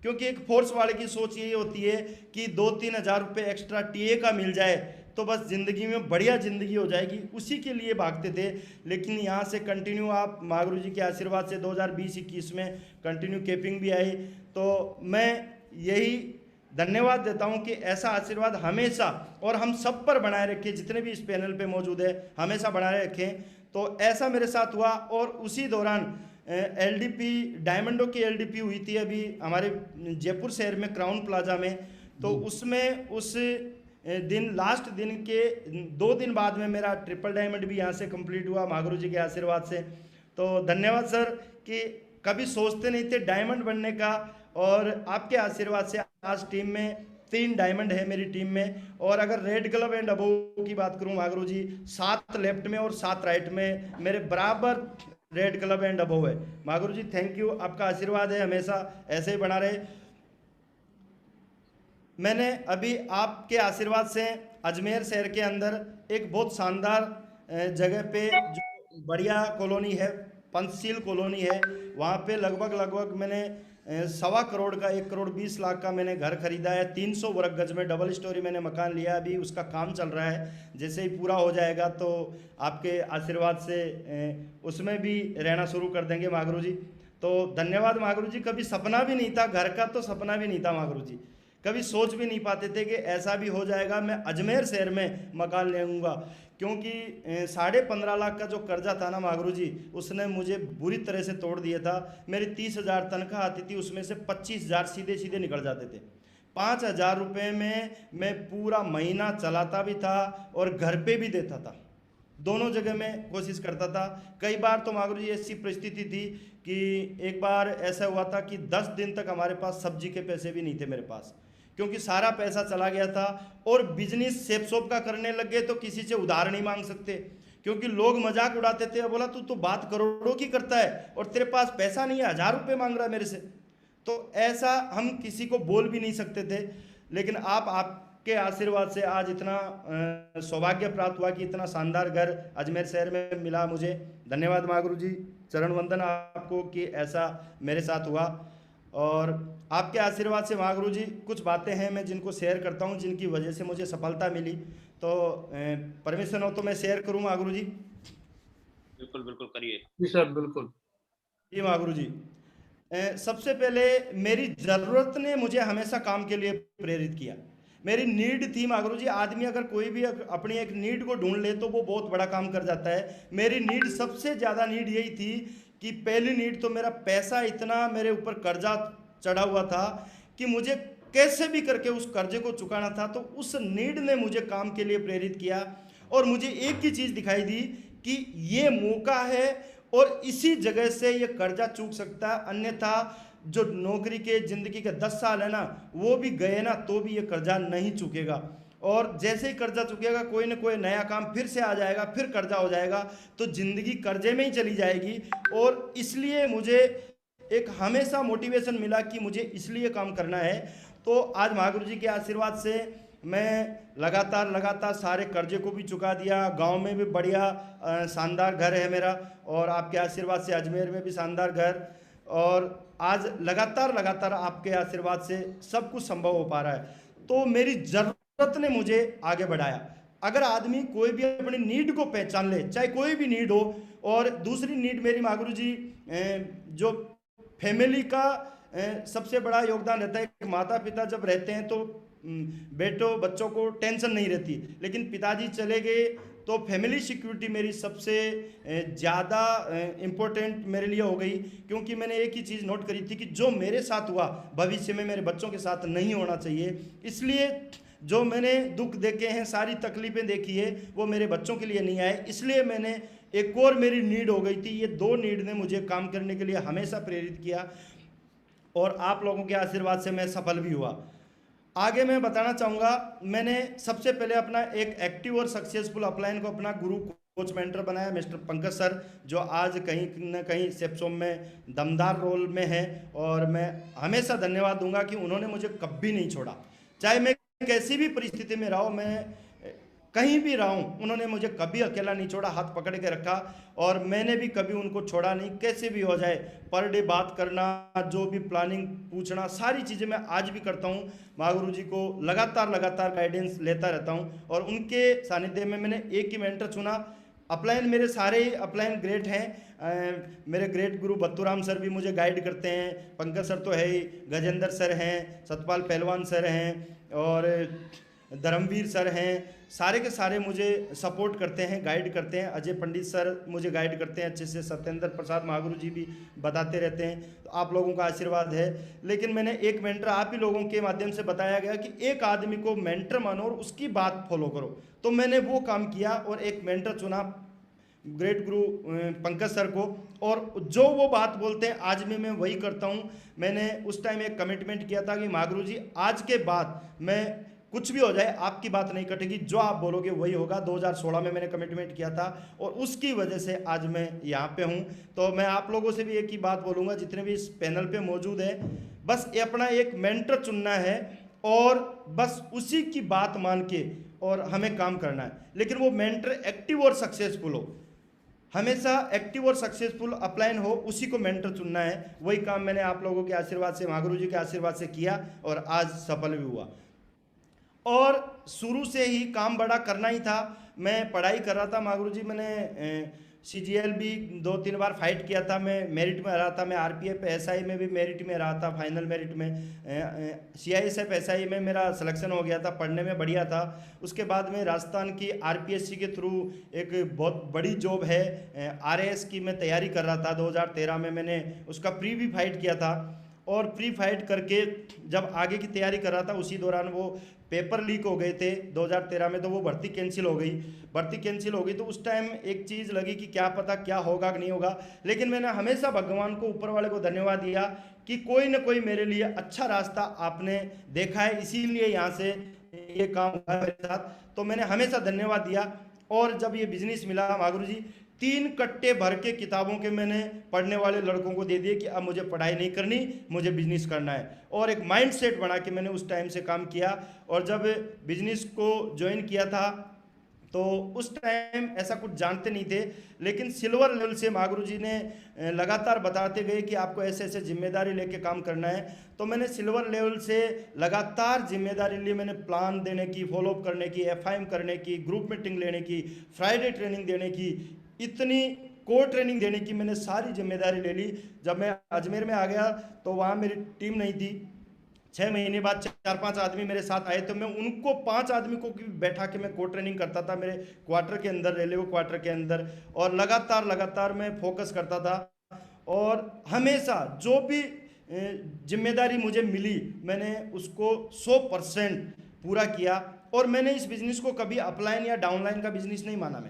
क्योंकि एक फोर्स वाले की सोच यही होती है कि 2-3 हज़ार रुपये एक्स्ट्रा टीए का मिल जाए तो बस ज़िंदगी में बढ़िया ज़िंदगी हो जाएगी, उसी के लिए भागते थे। लेकिन यहाँ से कंटिन्यू आप महागुरु जी के आशीर्वाद से 2020-21 में कंटिन्यू कैपिंग भी आई। तो मैं यही धन्यवाद देता हूँ कि ऐसा आशीर्वाद हमेशा और हम सब पर बनाए रखें, जितने भी इस पैनल पे मौजूद है हमेशा बनाए रखें। तो ऐसा मेरे साथ हुआ, और उसी दौरान LDP, डायमंडों की LDP हुई थी अभी हमारे जयपुर शहर में क्राउन प्लाजा में। तो उसमें उस दिन, लास्ट दिन के 2 दिन बाद में मेरा ट्रिपल डायमंड भी यहाँ से कंप्लीट हुआ महागुरु जी के आशीर्वाद से। तो धन्यवाद सर कि कभी सोचते नहीं थे डायमंड बनने का, और आपके आशीर्वाद से आज टीम में 3 डायमंड है मेरी टीम में। और अगर रेड ग्लव एंड अबोव की बात करूं महागुरु जी, 7 लेफ्ट में और 7 राइट में मेरे बराबर रेड क्लब एंड अबोव है। महागुरु जी थैंक यू, आपका आशीर्वाद है हमेशा ऐसे ही बना रहे। मैंने अभी आपके आशीर्वाद से अजमेर शहर के अंदर एक बहुत शानदार जगह पे, जो बढ़िया कॉलोनी है, पंचशील कॉलोनी है, वहाँ पे लगभग मैंने 1.25 करोड़ का, 1 करोड़ 20 लाख का मैंने घर खरीदा है। 300 वर्ग गज में डबल स्टोरी मैंने मकान लिया, अभी उसका काम चल रहा है। जैसे ही पूरा हो जाएगा तो आपके आशीर्वाद से उसमें भी रहना शुरू कर देंगे महागुरु जी। तो धन्यवाद महागुरु जी। कभी सपना भी नहीं था घर का, तो सपना भी नहीं था महागुरु जी, कभी सोच भी नहीं पाते थे कि ऐसा भी हो जाएगा, मैं अजमेर शहर में मकान ले आऊँगा। क्योंकि 15.5 लाख का जो कर्जा था ना महागुरु जी, उसने मुझे बुरी तरह से तोड़ दिया था। मेरी 30,000 तनख्वाह आती थी, उसमें से 25,000 सीधे सीधे निकल जाते थे। 5,000 रुपये में मैं पूरा महीना चलाता भी था और घर पे भी देता था, दोनों जगह मैं कोशिश करता था। कई बार तो महागुरु जी ऐसी परिस्थिति थी कि एक बार ऐसा हुआ था कि 10 दिन तक हमारे पास सब्जी के पैसे भी नहीं थे मेरे पास, क्योंकि सारा पैसा चला गया था। और बिजनेस सेप शॉप का करने लग गए तो किसी से उधार नहीं मांग सकते, क्योंकि लोग मजाक उड़ाते थे, बोला तू तो बात करोड़ों की करता है और तेरे पास पैसा नहीं है, 1,000 रुपये मांग रहा है मेरे से। तो ऐसा हम किसी को बोल भी नहीं सकते थे। लेकिन आपके आशीर्वाद से आज इतना सौभाग्य प्राप्त हुआ कि इतना शानदार घर अजमेर शहर में मिला मुझे। धन्यवाद महागुरु जी, चरण वंदन आपको कि ऐसा मेरे साथ हुआ। और आपके आशीर्वाद से महागुरु जी कुछ बातें हैं मैं जिनको शेयर करता हूँ, जिनकी वजह से मुझे सफलता मिली। तो परमिशन हो तो मैं शेयर करूँ महागुरु जी? बिल्कुल बिल्कुल करिए। जी सर, बिल्कुल। जी महागुरु जी, सबसे पहले मेरी ज़रूरत ने मुझे हमेशा काम के लिए प्रेरित किया। मेरी नीड थी महागुरु जी, आदमी अगर कोई भी अपनी एक नीड को ढूंढ ले तो वो बहुत बड़ा काम कर जाता है। मेरी नीड, सबसे ज़्यादा नीड यही थी कि पहली नीड तो मेरा पैसा, इतना मेरे ऊपर कर्जा चढ़ा हुआ था कि मुझे कैसे भी करके उस कर्जे को चुकाना था। तो उस नीड ने मुझे काम के लिए प्रेरित किया और मुझे एक ही चीज़ दिखाई दी कि ये मौका है और इसी जगह से ये कर्जा चूक सकता है, अन्यथा जो नौकरी के ज़िंदगी के 10 साल है ना, वो भी गए ना तो भी ये कर्जा नहीं चुकेगा। और जैसे ही कर्जा चुकेगा कोई ना कोई नया काम फिर से आ जाएगा, फिर कर्जा हो जाएगा, तो ज़िंदगी कर्जे में ही चली जाएगी। और इसलिए मुझे एक हमेशा मोटिवेशन मिला कि मुझे इसलिए काम करना है। तो आज महागुरु जी के आशीर्वाद से मैं लगातार सारे कर्जे को भी चुका दिया। गांव में भी बढ़िया शानदार घर है मेरा, और आपके आशीर्वाद से अजमेर में भी शानदार घर, और आज लगातार आपके आशीर्वाद से सब कुछ संभव हो पा रहा है। तो मेरी ज़रूरत ने मुझे आगे बढ़ाया। अगर आदमी कोई भी अपनी नीड को पहचान ले, चाहे कोई भी नीड हो। और दूसरी नीड मेरी महागुरु जी, जो फैमिली का सबसे बड़ा योगदान रहता है। कि माता पिता जब रहते हैं तो बच्चों को टेंशन नहीं रहती, लेकिन पिताजी चले गए तो फैमिली सिक्योरिटी मेरी सबसे ज़्यादा इम्पोर्टेंट मेरे लिए हो गई। क्योंकि मैंने एक ही चीज़ नोट करी थी कि जो मेरे साथ हुआ भविष्य में मेरे बच्चों के साथ नहीं होना चाहिए। इसलिए जो मैंने दुख देखे हैं, सारी तकलीफ़ें देखी है, वो मेरे बच्चों के लिए नहीं आए। इसलिए मैंने एक और मेरी नीड हो गई थी। ये दो नीड ने मुझे काम करने के लिए हमेशा प्रेरित किया, और आप लोगों के आशीर्वाद से मैं सफल भी हुआ। आगे मैं बताना चाहूँगा, मैंने सबसे पहले अपना एक एक्टिव और सक्सेसफुल अपलाइन को अपना गुरु कोच मेंटर बनाया, मिस्टर पंकज सर, जो आज कहीं न कहीं सेप्सोम में दमदार रोल में है। और मैं हमेशा धन्यवाद दूंगा कि उन्होंने मुझे कभी नहीं छोड़ा, चाहे मैं कैसी भी परिस्थिति में रहा हूँ, मैं कहीं भी रहा हूँ, उन्होंने मुझे कभी अकेला नहीं छोड़ा, हाथ पकड़ के रखा। और मैंने भी कभी उनको छोड़ा नहीं, कैसे भी हो जाए। पर डे बात करना, जो भी प्लानिंग पूछना, सारी चीज़ें मैं आज भी करता हूँ। महागुरु जी को लगातार गाइडेंस लेता रहता हूँ। और उनके सानिध्य में मैंने एक ही मेंटर चुना। अपलाइन मेरे सारे अपलाइन ग्रेट हैं। मेरे ग्रेट गुरु बत्तूराम सर भी मुझे गाइड करते हैं, पंकज सर तो है ही, गजेंद्र सर हैं, सतपाल पहलवान सर हैं, और धर्मवीर सर हैं। सारे के सारे मुझे सपोर्ट करते हैं, गाइड करते हैं। अजय पंडित सर मुझे गाइड करते हैं अच्छे से। सत्येंद्र प्रसाद महागुरु जी भी बताते रहते हैं। तो आप लोगों का आशीर्वाद है। लेकिन मैंने एक मेंटर आप ही लोगों के माध्यम से बताया गया कि एक आदमी को मेंटर मानो और उसकी बात फॉलो करो। तो मैंने वो काम किया और एक मेंटर चुना, ग्रेट गुरु पंकज सर को। और जो वो बात बोलते हैं आज भी मैं वही करता हूँ। मैंने उस टाइम एक कमिटमेंट किया था कि महागुरु जी आज के बाद मैं कुछ भी हो जाए आपकी बात नहीं कटेगी, जो आप बोलोगे वही होगा। 2016 में मैंने कमिटमेंट किया था और उसकी वजह से आज मैं यहाँ पे हूँ। तो मैं आप लोगों से भी एक ही बात बोलूँगा, जितने भी इस पैनल पे मौजूद हैं, बस ये अपना एक मेंटर चुनना है और बस उसी की बात मान के और हमें काम करना है। लेकिन वो मेंटर एक्टिव और सक्सेसफुल हो, हमेशा एक्टिव और सक्सेसफुल अपलाइन हो, उसी को मेंटर चुनना है। वही काम मैंने आप लोगों के आशीर्वाद से, महागुरु जी के आशीर्वाद से किया और आज सफल भी हुआ। और शुरू से ही काम बड़ा करना ही था। मैं पढ़ाई कर रहा था महागुरु जी, मैंने CGL भी 2-3 बार फाइट किया था, मैं मेरिट में रहा था। मैं RPF SI में भी मेरिट में रहा था, फाइनल मेरिट में। CISF SI में मेरा सिलेक्शन हो गया था, पढ़ने में बढ़िया था। उसके बाद में राजस्थान की RPSC के थ्रू एक बहुत बड़ी जॉब है RAS की, मैं तैयारी कर रहा था। 2013 में मैंने उसका प्री भी फाइट किया था। और प्री फाइट करके जब आगे की तैयारी कर रहा था, उसी दौरान वो पेपर लीक हो गए थे 2013 में, तो वो भर्ती कैंसिल हो गई। तो उस टाइम एक चीज़ लगी कि क्या पता क्या होगा कि नहीं होगा। लेकिन मैंने हमेशा भगवान को, ऊपर वाले को धन्यवाद दिया कि कोई ना कोई मेरे लिए अच्छा रास्ता आपने देखा है, इसीलिए यहाँ से ये काम हुआ मेरे साथ। तो मैंने हमेशा धन्यवाद दिया। और जब ये बिजनेस मिला महागुरु जी, 3 कट्टे भर के किताबों के मैंने पढ़ने वाले लड़कों को दे दिए कि अब मुझे पढ़ाई नहीं करनी, मुझे बिजनेस करना है। और एक माइंड सेट बना के मैंने उस टाइम से काम किया। और जब बिजनेस को ज्वाइन किया था तो उस टाइम ऐसा कुछ जानते नहीं थे, लेकिन सिल्वर लेवल से महागुरु जी ने लगातार बताते गए कि आपको ऐसे ऐसे जिम्मेदारी लेके काम करना है। तो मैंने सिल्वर लेवल से लगातार जिम्मेदारी ली, मैंने प्लान देने की, फॉलोअप करने की, एफआईएम करने की, ग्रुप मीटिंग लेने की, फ्राइडे ट्रेनिंग देने की, इतनी कोर ट्रेनिंग देने की मैंने सारी जिम्मेदारी ले ली। जब मैं अजमेर में आ गया तो वहाँ मेरी टीम नहीं थी। 6 महीने बाद 4-5 आदमी मेरे साथ आए, तो मैं उनको 5 आदमी को बैठा के मैं कोर ट्रेनिंग करता था मेरे क्वार्टर के अंदर, रेलवे क्वार्टर के अंदर, और लगातार मैं फोकस करता था। और हमेशा जो भी जिम्मेदारी मुझे मिली मैंने उसको 100% पूरा किया। और मैंने इस बिज़नेस को कभी अपलाइन या डाउनलाइन का बिज़नेस नहीं माना,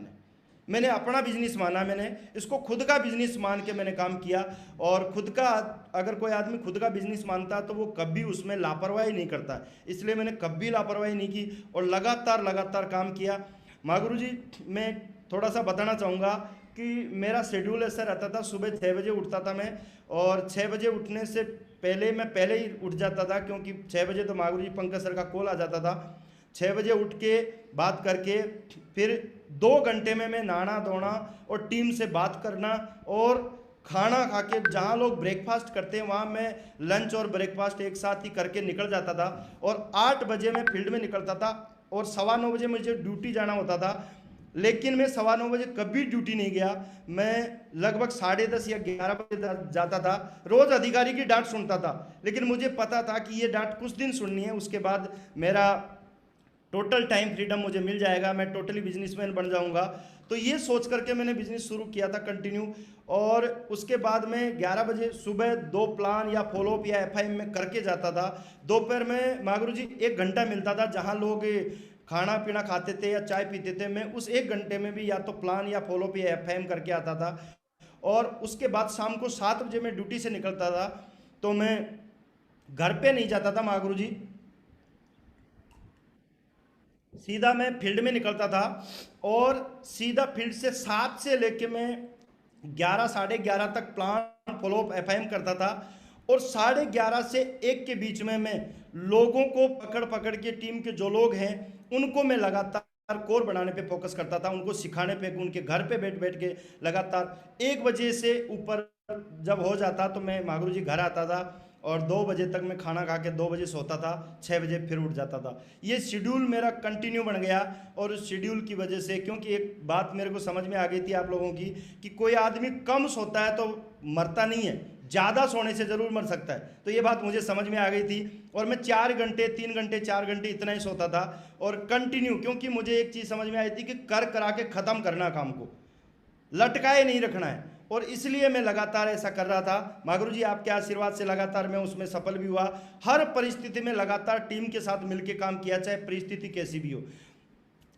मैंने अपना बिजनेस माना, मैंने इसको खुद का बिजनेस मान के मैंने काम किया। और खुद का, अगर कोई आदमी खुद का बिजनेस मानता है तो वो कभी उसमें लापरवाही नहीं करता, इसलिए मैंने कभी लापरवाही नहीं की और लगातार काम किया। महागुरु जी, मैं थोड़ा सा बताना चाहूँगा कि मेरा शेड्यूल ऐसा रहता था, सुबह 6 बजे उठता था मैं, और 6 बजे उठने से पहले मैं पहले ही उठ जाता था, क्योंकि 6 बजे तो महागुरु जी पंकज सर का कॉल आ जाता था। 6 बजे उठ के बात करके फिर 2 घंटे में मैं नहाना धोना और टीम से बात करना और खाना खा के, जहाँ लोग ब्रेकफास्ट करते हैं वहाँ मैं लंच और ब्रेकफास्ट एक साथ ही करके निकल जाता था। और 8 बजे मैं फील्ड में निकलता था और 9:15 बजे मुझे ड्यूटी जाना होता था। लेकिन मैं 9:15 बजे कभी ड्यूटी नहीं गया, मैं लगभग 10:30 या 11 बजे जाता था। रोज़ अधिकारी की डांट सुनता था, लेकिन मुझे पता था कि ये डांट कुछ दिन सुननी है, उसके बाद मेरा टोटल टाइम फ्रीडम मुझे मिल जाएगा, मैं टोटली बिजनेसमैन बन जाऊंगा। तो ये सोच करके मैंने बिजनेस शुरू किया था कंटिन्यू। और उसके बाद में 11 बजे सुबह 2 प्लान या फॉलोअप या एफआईएम में करके जाता था। दोपहर में महागुरु जी 1 घंटा मिलता था, जहां लोग खाना पीना खाते थे या चाय पीते थे, मैं उस 1 घंटे में भी या तो प्लान या फॉलोअप या एफआईएम करके आता था। और उसके बाद शाम को 7 बजे मैं ड्यूटी से निकलता था, तो मैं घर पे नहीं जाता था महागुरु जी, सीधा मैं फील्ड में निकलता था। और सीधा फील्ड से 7 से लेके मैं 11 साढ़े 11 तक प्लान फॉलोअप एफआईएम करता था। और 11:30 से 1 के बीच में मैं लोगों को पकड़ के, टीम के जो लोग हैं उनको मैं लगातार कोर बनाने पे फोकस करता था, उनको सिखाने पे, उनके घर पे बैठ के लगातार 1 बजे से ऊपर जब हो जाता तो मैं महागुरु जी घर आता था और 2 बजे तक मैं खाना खा के 2 बजे सोता था, 6 बजे फिर उठ जाता था। ये शेड्यूल मेरा कंटिन्यू बन गया। और उस शेड्यूल की वजह से, क्योंकि एक बात मेरे को समझ में आ गई थी आप लोगों की, कि कोई आदमी कम सोता है तो मरता नहीं है, ज़्यादा सोने से ज़रूर मर सकता है। तो ये बात मुझे समझ में आ गई थी। और मैं 4 घंटे 3 घंटे 4 घंटे इतना ही सोता था और कंटिन्यू, क्योंकि मुझे एक चीज़ समझ में आई थी कि करा के ख़त्म करना काम को, लटकाए नहीं रखना है। और इसलिए मैं लगातार ऐसा कर रहा था। महागुरु जी आपके आशीर्वाद से लगातार मैं उसमें सफल भी हुआ। हर परिस्थिति में लगातार टीम के साथ मिलकर काम किया, चाहे परिस्थिति कैसी भी हो।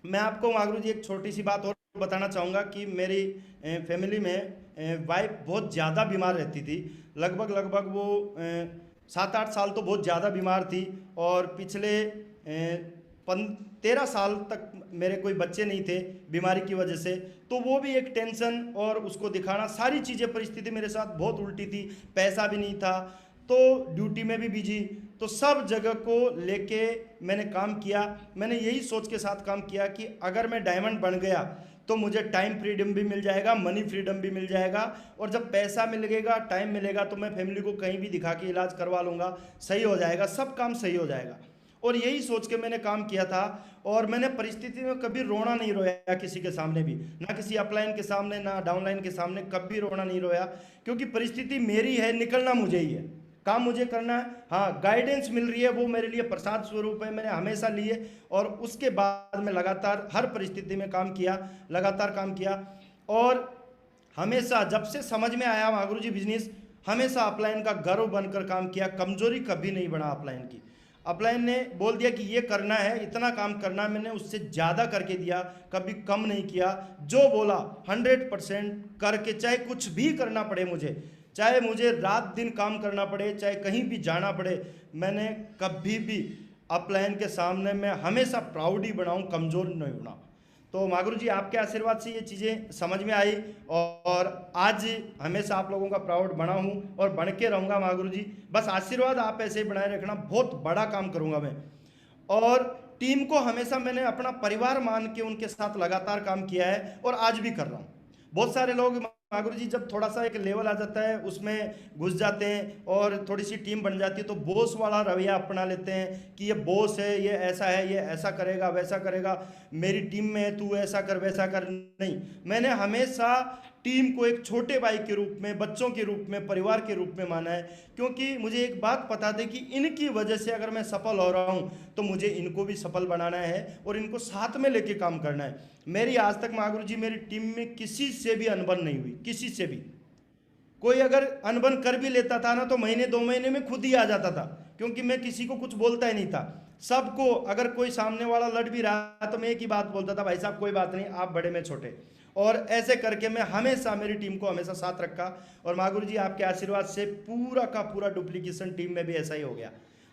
मैं आपको महागुरु जी एक छोटी सी बात और बताना चाहूँगा कि मेरी फैमिली में वाइफ बहुत ज़्यादा बीमार रहती थी। लगभग वो 7-8 साल तो बहुत ज़्यादा बीमार थी। और पिछले 13 साल तक मेरे कोई बच्चे नहीं थे बीमारी की वजह से। तो वो भी एक टेंशन और उसको दिखाना, सारी चीज़ें, परिस्थिति मेरे साथ बहुत उल्टी थी। पैसा भी नहीं था, तो ड्यूटी में भी बिजी, तो सब जगह को लेके मैंने काम किया। मैंने यही सोच के साथ काम किया कि अगर मैं डायमंड बन गया तो मुझे टाइम फ्रीडम भी मिल जाएगा, मनी फ्रीडम भी मिल जाएगा। और जब पैसा मिलेगा, टाइम मिलेगा, तो मैं फैमिली को कहीं भी दिखा के इलाज करवा लूँगा, सही हो जाएगा, सब काम सही हो जाएगा। और यही सोच के मैंने काम किया था। और मैंने परिस्थिति में कभी रोना नहीं रोया, किसी के सामने भी, ना किसी अपलाइन के सामने, ना डाउनलाइन के सामने, कभी रोना नहीं रोया। क्योंकि परिस्थिति मेरी है, निकलना मुझे ही है, काम मुझे करना है। हाँ, गाइडेंस मिल रही है, वो मेरे लिए प्रसाद स्वरूप है, मैंने हमेशा लिए। और उसके बाद मैं लगातार हर परिस्थिति में काम किया, लगातार काम किया। और हमेशा जब से समझ में आया महागुरु जी बिजनेस, हमेशा अपलाइन का गर्व बनकर काम किया, कमजोरी कभी नहीं बढ़ा अपलाइन की। अपलाइन ने बोल दिया कि ये करना है, इतना काम करना है, मैंने उससे ज़्यादा करके दिया, कभी कम नहीं किया। जो बोला 100% करके, चाहे कुछ भी करना पड़े मुझे, चाहे मुझे रात दिन काम करना पड़े, चाहे कहीं भी जाना पड़े, मैंने कभी भी अपलाइन के सामने मैं हमेशा प्राउड ही बनाऊँ, कमज़ोर नहीं बना। तो महागुरु जी आपके आशीर्वाद से ये चीज़ें समझ में आई और आज हमेशा आप लोगों का प्राउड बना हूँ और बन के रहूँगा महागुरु जी। बस आशीर्वाद आप ऐसे ही बनाए रखना, बहुत बड़ा काम करूँगा मैं। और टीम को हमेशा मैंने अपना परिवार मान के उनके साथ लगातार काम किया है और आज भी कर रहा हूँ। बहुत सारे लोग मागुरू जी जब थोड़ा सा एक लेवल आ जाता है उसमें घुस जाते हैं और थोड़ी सी टीम बन जाती है तो बॉस वाला रवैया अपना लेते हैं कि ये बॉस है, ये ऐसा करेगा वैसा करेगा, मेरी टीम में है, तू ऐसा कर वैसा कर। नहीं, मैंने हमेशा टीम को एक छोटे भाई के रूप में, बच्चों के रूप में, परिवार के रूप में माना है, क्योंकि मुझे एक बात पता थी कि इनकी वजह से अगर मैं सफल हो रहा हूँ तो मुझे इनको भी सफल बनाना है और इनको साथ में लेके काम करना है। मेरी आज तक मागुरू जी मेरी टीम में किसी से भी अनबन नहीं हुई, किसी से भी। कोई अगर अनबन कर भी लेता था ना तो महीने 2 महीने में खुद ही आ जाता था, क्योंकि मैं किसी को कुछ बोलता ही नहीं था। सबको, अगर कोई सामने वाला लड़ भी रहा तो मैं एक ही बात बोलता था, भाई साहब कोई बात नहीं, आप बड़े में छोटे। और ऐसे करके मैं हमेशा मेरी टीम को हमेशा साथ रखा और मागुरू जी आपके आशीर्वाद से पूरा का पूरा डुप्लीकेशन टीम में भी ऐसा ही हो गया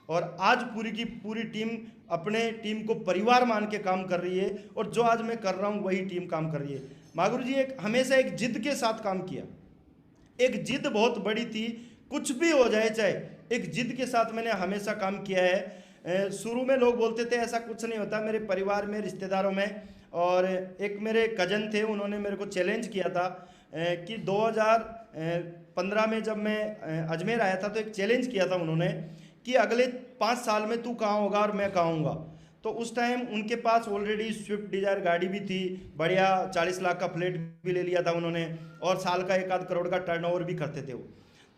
और आज पूरी की पूरी टीम अपने टीम को परिवार मान के काम कर रही है और जो आज मैं कर रहा हूँ वही टीम काम कर रही है। मागुरू जी हमेशा एक जिद के साथ काम किया, एक जिद बहुत बड़ी थी, कुछ भी हो जाए चाहे, एक जिद के साथ मैंने हमेशा काम किया है। शुरू में लोग बोलते थे ऐसा कुछ नहीं होता, मेरे परिवार में, रिश्तेदारों में, और एक मेरे कजन थे, उन्होंने मेरे को चैलेंज किया था कि 2015 में जब मैं अजमेर आया था तो एक चैलेंज किया था उन्होंने कि अगले 5 साल में तू कहाँ होगा और मैं कहाँ होऊंगा। तो उस टाइम उनके पास ऑलरेडी स्विफ्ट डिजायर गाड़ी भी थी, बढ़िया 40 लाख का फ्लैट भी ले लिया था उन्होंने और साल का 1 आध करोड़ का टर्नओवर भी करते थे वो।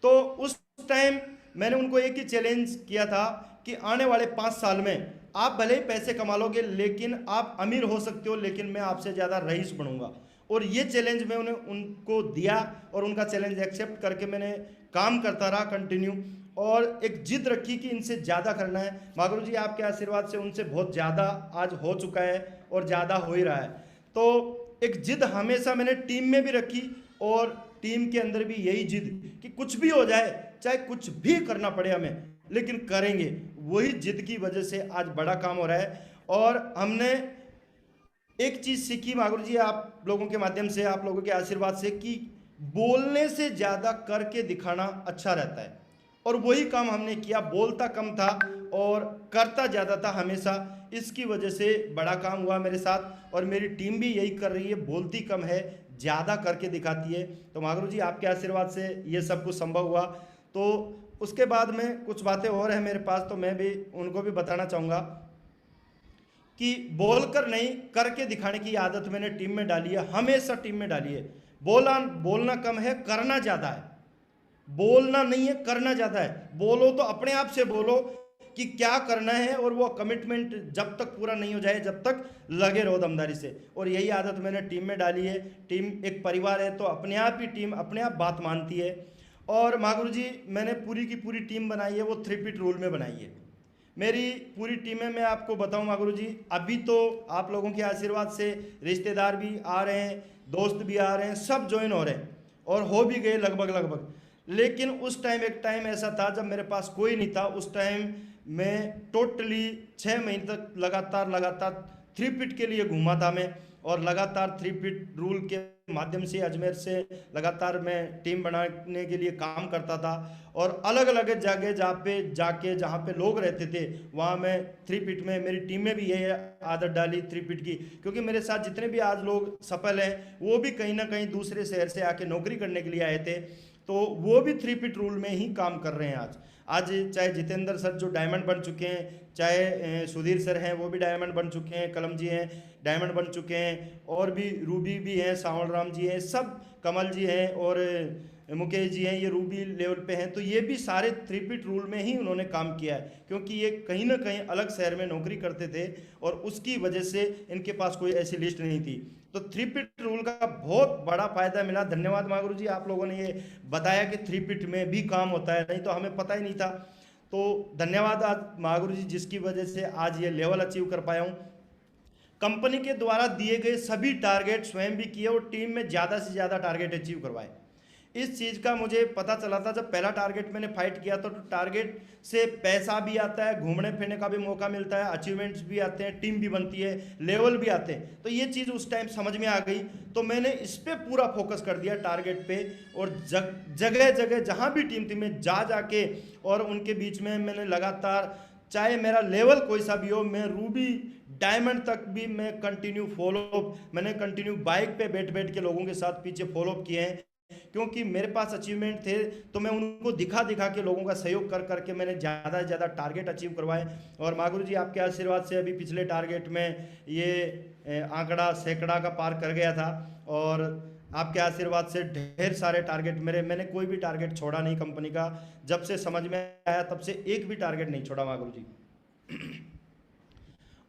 तो उस टाइम मैंने उनको एक ही चैलेंज किया था कि आने वाले 5 साल में आप भले ही पैसे कमा लोगे लेकिन आप अमीर हो सकते हो, लेकिन मैं आपसे ज़्यादा रईस बनूंगा। और ये चैलेंज मैं उनको दिया और उनका चैलेंज एक्सेप्ट करके मैंने काम करता रहा कंटिन्यू और एक जिद रखी कि इनसे ज़्यादा करना है। मागुरू जी आपके आशीर्वाद से उनसे बहुत ज़्यादा आज हो चुका है और ज़्यादा हो ही रहा है। तो एक जिद हमेशा मैंने टीम में भी रखी और टीम के अंदर भी यही जिद कि कुछ भी हो जाए, चाहे कुछ भी करना पड़े हमें, लेकिन करेंगे। वही जिद की वजह से आज बड़ा काम हो रहा है। और हमने एक चीज़ सीखी मागुरू जी आप लोगों के माध्यम से, आप लोगों के आशीर्वाद से, कि बोलने से ज़्यादा करके दिखाना अच्छा रहता है और वही काम हमने किया। बोलता कम था और करता ज़्यादा था हमेशा, इसकी वजह से बड़ा काम हुआ मेरे साथ और मेरी टीम भी यही कर रही है, बोलती कम है, ज़्यादा करके दिखाती है। तो मागुरू जी आपके आशीर्वाद से ये सब कुछ संभव हुआ। तो उसके बाद में कुछ बातें और हैं मेरे पास, तो मैं भी उनको भी बताना चाहूँगा कि बोलकर नहीं, करके दिखाने की आदत मैंने टीम में डाली है, हमेशा टीम में डाली है। बोलना कम है, करना ज़्यादा है। बोलना नहीं है, करना ज़्यादा है। बोलो तो अपने आप से बोलो कि क्या करना है और वो कमिटमेंट जब तक पूरा नहीं हो जाए जब तक लगे रहो दमदारी से। और यही आदत मैंने टीम में डाली है। टीम एक परिवार है तो अपने आप ही टीम अपने आप बात मानती है। और मागुरू जी मैंने पूरी की पूरी टीम बनाई है, वो 3 फीट रूल में बनाई है। मेरी पूरी टीम में मैं आपको बताऊं मागुरू जी, अभी तो आप लोगों के आशीर्वाद से रिश्तेदार भी आ रहे हैं, दोस्त भी आ रहे हैं, सब ज्वाइन हो रहे हैं और हो भी गए लगभग। लेकिन उस टाइम एक टाइम ऐसा था जब मेरे पास कोई नहीं था। उस टाइम मैं टोटली 6 महीने तक लगातार 3 फीट के लिए घूमा था मैं और लगातार 3 फीट रूल के माध्यम से अजमेर से लगातार मैं टीम बनाने के लिए काम करता था और अलग अलग जगह जहाँ पे लोग रहते थे वहाँ मैं 3 फीट में, मेरी टीम में भी यही आदत डाली 3 फीट की, क्योंकि मेरे साथ जितने भी आज लोग सफल हैं वो भी कहीं ना कहीं दूसरे शहर से आके नौकरी करने के लिए आए थे, तो वो भी 3 फीट रूल में ही काम कर रहे हैं आज चाहे जितेंद्र सर जो डायमंड बन चुके हैं, चाहे सुधीर सर हैं वो भी डायमंड बन चुके हैं, कलम जी हैं डायमंड बन चुके हैं, और भी रूबी भी हैं, सावल राम जी हैं, सब कमल जी हैं और मुकेश जी हैं, ये रूबी लेवल पे हैं। तो ये भी सारे 3 फीट रूल में ही उन्होंने काम किया है, क्योंकि ये कहीं ना कहीं अलग शहर में नौकरी करते थे और उसकी वजह से इनके पास कोई ऐसी लिस्ट नहीं थी। तो 3 फीट रूल का बहुत बड़ा फायदा मिला। धन्यवाद मागुरू जी, आप लोगों ने ये बताया कि 3 फीट में भी काम होता है, नहीं तो हमें पता ही नहीं था। तो धन्यवाद आज मागुरू जी, जिसकी वजह से आज ये लेवल अचीव कर पाया हूँ। कंपनी के द्वारा दिए गए सभी टारगेट स्वयं भी किए और टीम में ज़्यादा से ज़्यादा टारगेट अचीव करवाए। इस चीज़ का मुझे पता चला था जब पहला टारगेट मैंने फाइट किया तो टारगेट से पैसा भी आता है, घूमने फिरने का भी मौका मिलता है, अचीवमेंट्स भी आते हैं, टीम भी बनती है, लेवल भी आते हैं। तो ये चीज़ उस टाइम समझ में आ गई, तो मैंने इस पर पूरा फोकस कर दिया टारगेट पे, और जगह जगह जहाँ भी टीम थी मैं जाके और उनके बीच में मैंने लगातार चाहे मेरा लेवल कोई सा भी हो, मैं रूबी डायमंड तक भी मैं कंटिन्यू फॉलोअप, मैंने कंटिन्यू बाइक पे बैठ बैठ के लोगों के साथ पीछे फॉलोअप किए हैं, क्योंकि मेरे पास अचीवमेंट थे तो मैं उनको दिखा दिखा के लोगों का सहयोग कर करके मैंने ज़्यादा से ज़्यादा टारगेट अचीव करवाए। और महागुरु जी आपके आशीर्वाद से अभी पिछले टारगेट में ये आंकड़ा सैकड़ा का पार कर गया था, और आपके आशीर्वाद से ढेर सारे टारगेट मैंने कोई भी टारगेट छोड़ा नहीं कंपनी का। जब से समझ में आया तब से एक भी टारगेट नहीं छोड़ा महागुरु जी।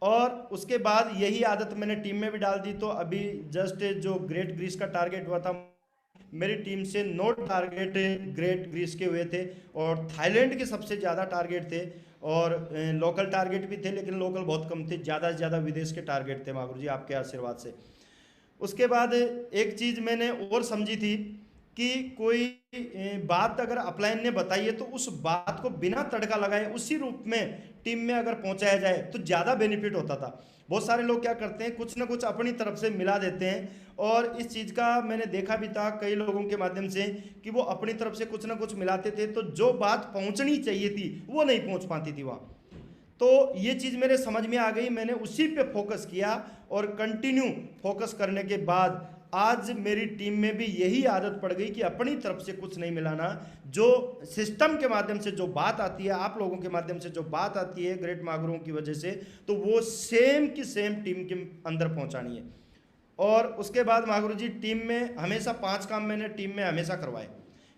और उसके बाद यही आदत मैंने टीम में भी डाल दी। तो अभी जस्ट जो ग्रेट ग्रीस का टारगेट हुआ था, मेरी टीम से 9 टारगेट ग्रेट ग्रीस के हुए थे, और थाईलैंड के सबसे ज़्यादा टारगेट थे, और लोकल टारगेट भी थे, लेकिन लोकल बहुत कम थे, ज़्यादा से ज़्यादा विदेश के टारगेट थे महागुरु जी आपके आशीर्वाद से। उसके बाद एक चीज़ मैंने और समझी थी कि कोई बात अगर अपलाइन ने बताई है तो उस बात को बिना तड़का लगाए उसी रूप में टीम में अगर पहुंचाया जाए तो ज़्यादा बेनिफिट होता था। बहुत सारे लोग क्या करते हैं, कुछ ना कुछ अपनी तरफ से मिला देते हैं, और इस चीज़ का मैंने देखा भी था कई लोगों के माध्यम से कि वो अपनी तरफ से कुछ ना कुछ मिलाते थे, तो जो बात पहुंचनी चाहिए थी वो नहीं पहुंच पाती थी वहाँ। तो ये चीज़ मेरे समझ में आ गई, मैंने उसी पे फोकस किया, और कंटिन्यू फोकस करने के बाद आज मेरी टीम में भी यही आदत पड़ गई कि अपनी तरफ से कुछ नहीं मिलाना। जो सिस्टम के माध्यम से जो बात आती है, आप लोगों के माध्यम से जो बात आती है ग्रेट मागुरों की वजह से, तो वो सेम की सेम टीम के अंदर पहुंचानी है। और उसके बाद मागुरु जी टीम में हमेशा 5 काम मैंने टीम में हमेशा करवाए,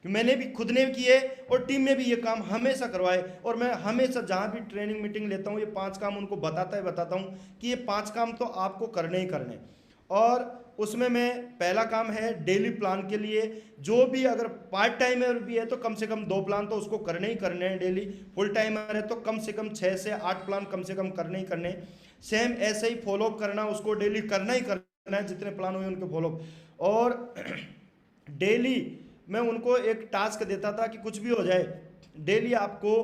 कि मैंने भी खुद ने किए और टीम में भी ये काम हमेशा करवाए। और मैं हमेशा जहाँ भी ट्रेनिंग मीटिंग लेता हूँ ये 5 काम उनको बताता हूँ कि ये 5 काम तो आपको करने ही करने। और उसमें मैं पहला काम है डेली प्लान के लिए, जो भी अगर पार्ट टाइमर भी है तो कम से कम 2 प्लान तो उसको करने ही करने हैं डेली, फुल टाइमर है तो कम से कम 6 से 8 प्लान कम से कम करने ही करने। सेम ऐसे ही फॉलोअप करना, उसको डेली करना ही करना है, जितने प्लान हुए उनके फॉलोअप। और डेली मैं उनको एक टास्क देता था कि कुछ भी हो जाए, डेली आपको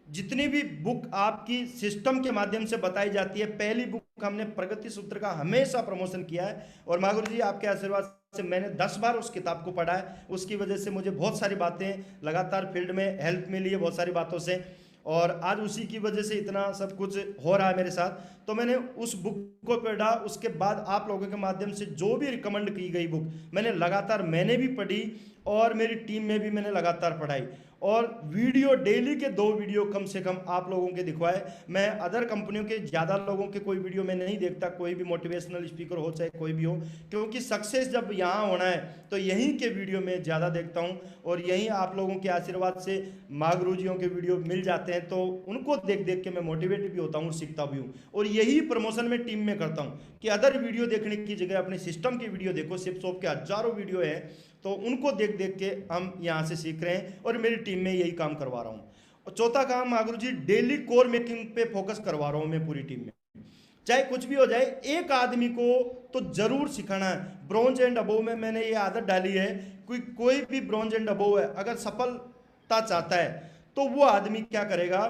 जितनी भी बुक आपकी सिस्टम के माध्यम से बताई जाती है, पहली बुक हमने प्रगति सूत्र का हमेशा प्रमोशन किया है। और मागुरु जी आपके आशीर्वाद से मैंने 10 बार उस किताब को पढ़ा है, उसकी वजह से मुझे बहुत सारी बातें लगातार फील्ड में हेल्प मिली है बहुत सारी बातों से, और आज उसी की वजह से इतना सब कुछ हो रहा है मेरे साथ। तो मैंने उस बुक को पढ़ा, उसके बाद आप लोगों के माध्यम से जो भी रिकमेंड की गई बुक मैंने लगातार मैंने भी पढ़ी, और मेरी टीम में भी मैंने लगातार पढ़ाई। और वीडियो डेली के 2 वीडियो कम से कम आप लोगों के दिखवाए। मैं अदर कंपनियों के ज़्यादा लोगों के कोई वीडियो में नहीं देखता, कोई भी मोटिवेशनल स्पीकर हो चाहे कोई भी हो, क्योंकि सक्सेस जब यहाँ होना है तो यहीं के वीडियो में ज़्यादा देखता हूँ, और यहीं आप लोगों के आशीर्वाद से माँ गुरुजियों के वीडियो मिल जाते हैं, तो उनको देख देख के मैं मोटिवेट भी होता हूँ, सीखता भी हूँ। और यही प्रमोशन में टीम में करता हूँ कि अदर वीडियो देखने की जगह अपने सिस्टम की वीडियो देखो। शिपसॉफ्ट के हजारों वीडियो है, तो उनको देख देख के हम यहाँ से सीख रहे हैं, और मेरी टीम में यही काम करवा रहा हूँ। और चौथा काम मागुरु जी डेली कोर मेकिंग पे फोकस करवा रहा हूँ मैं पूरी टीम में। चाहे कुछ भी हो जाए, एक आदमी को तो जरूर सिखाना है। ब्रॉन्ज एंड अबोव में मैंने ये आदत डाली है, कोई भी ब्रॉन्ज एंड अबोव है, अगर सफलता चाहता है तो वो आदमी क्या करेगा,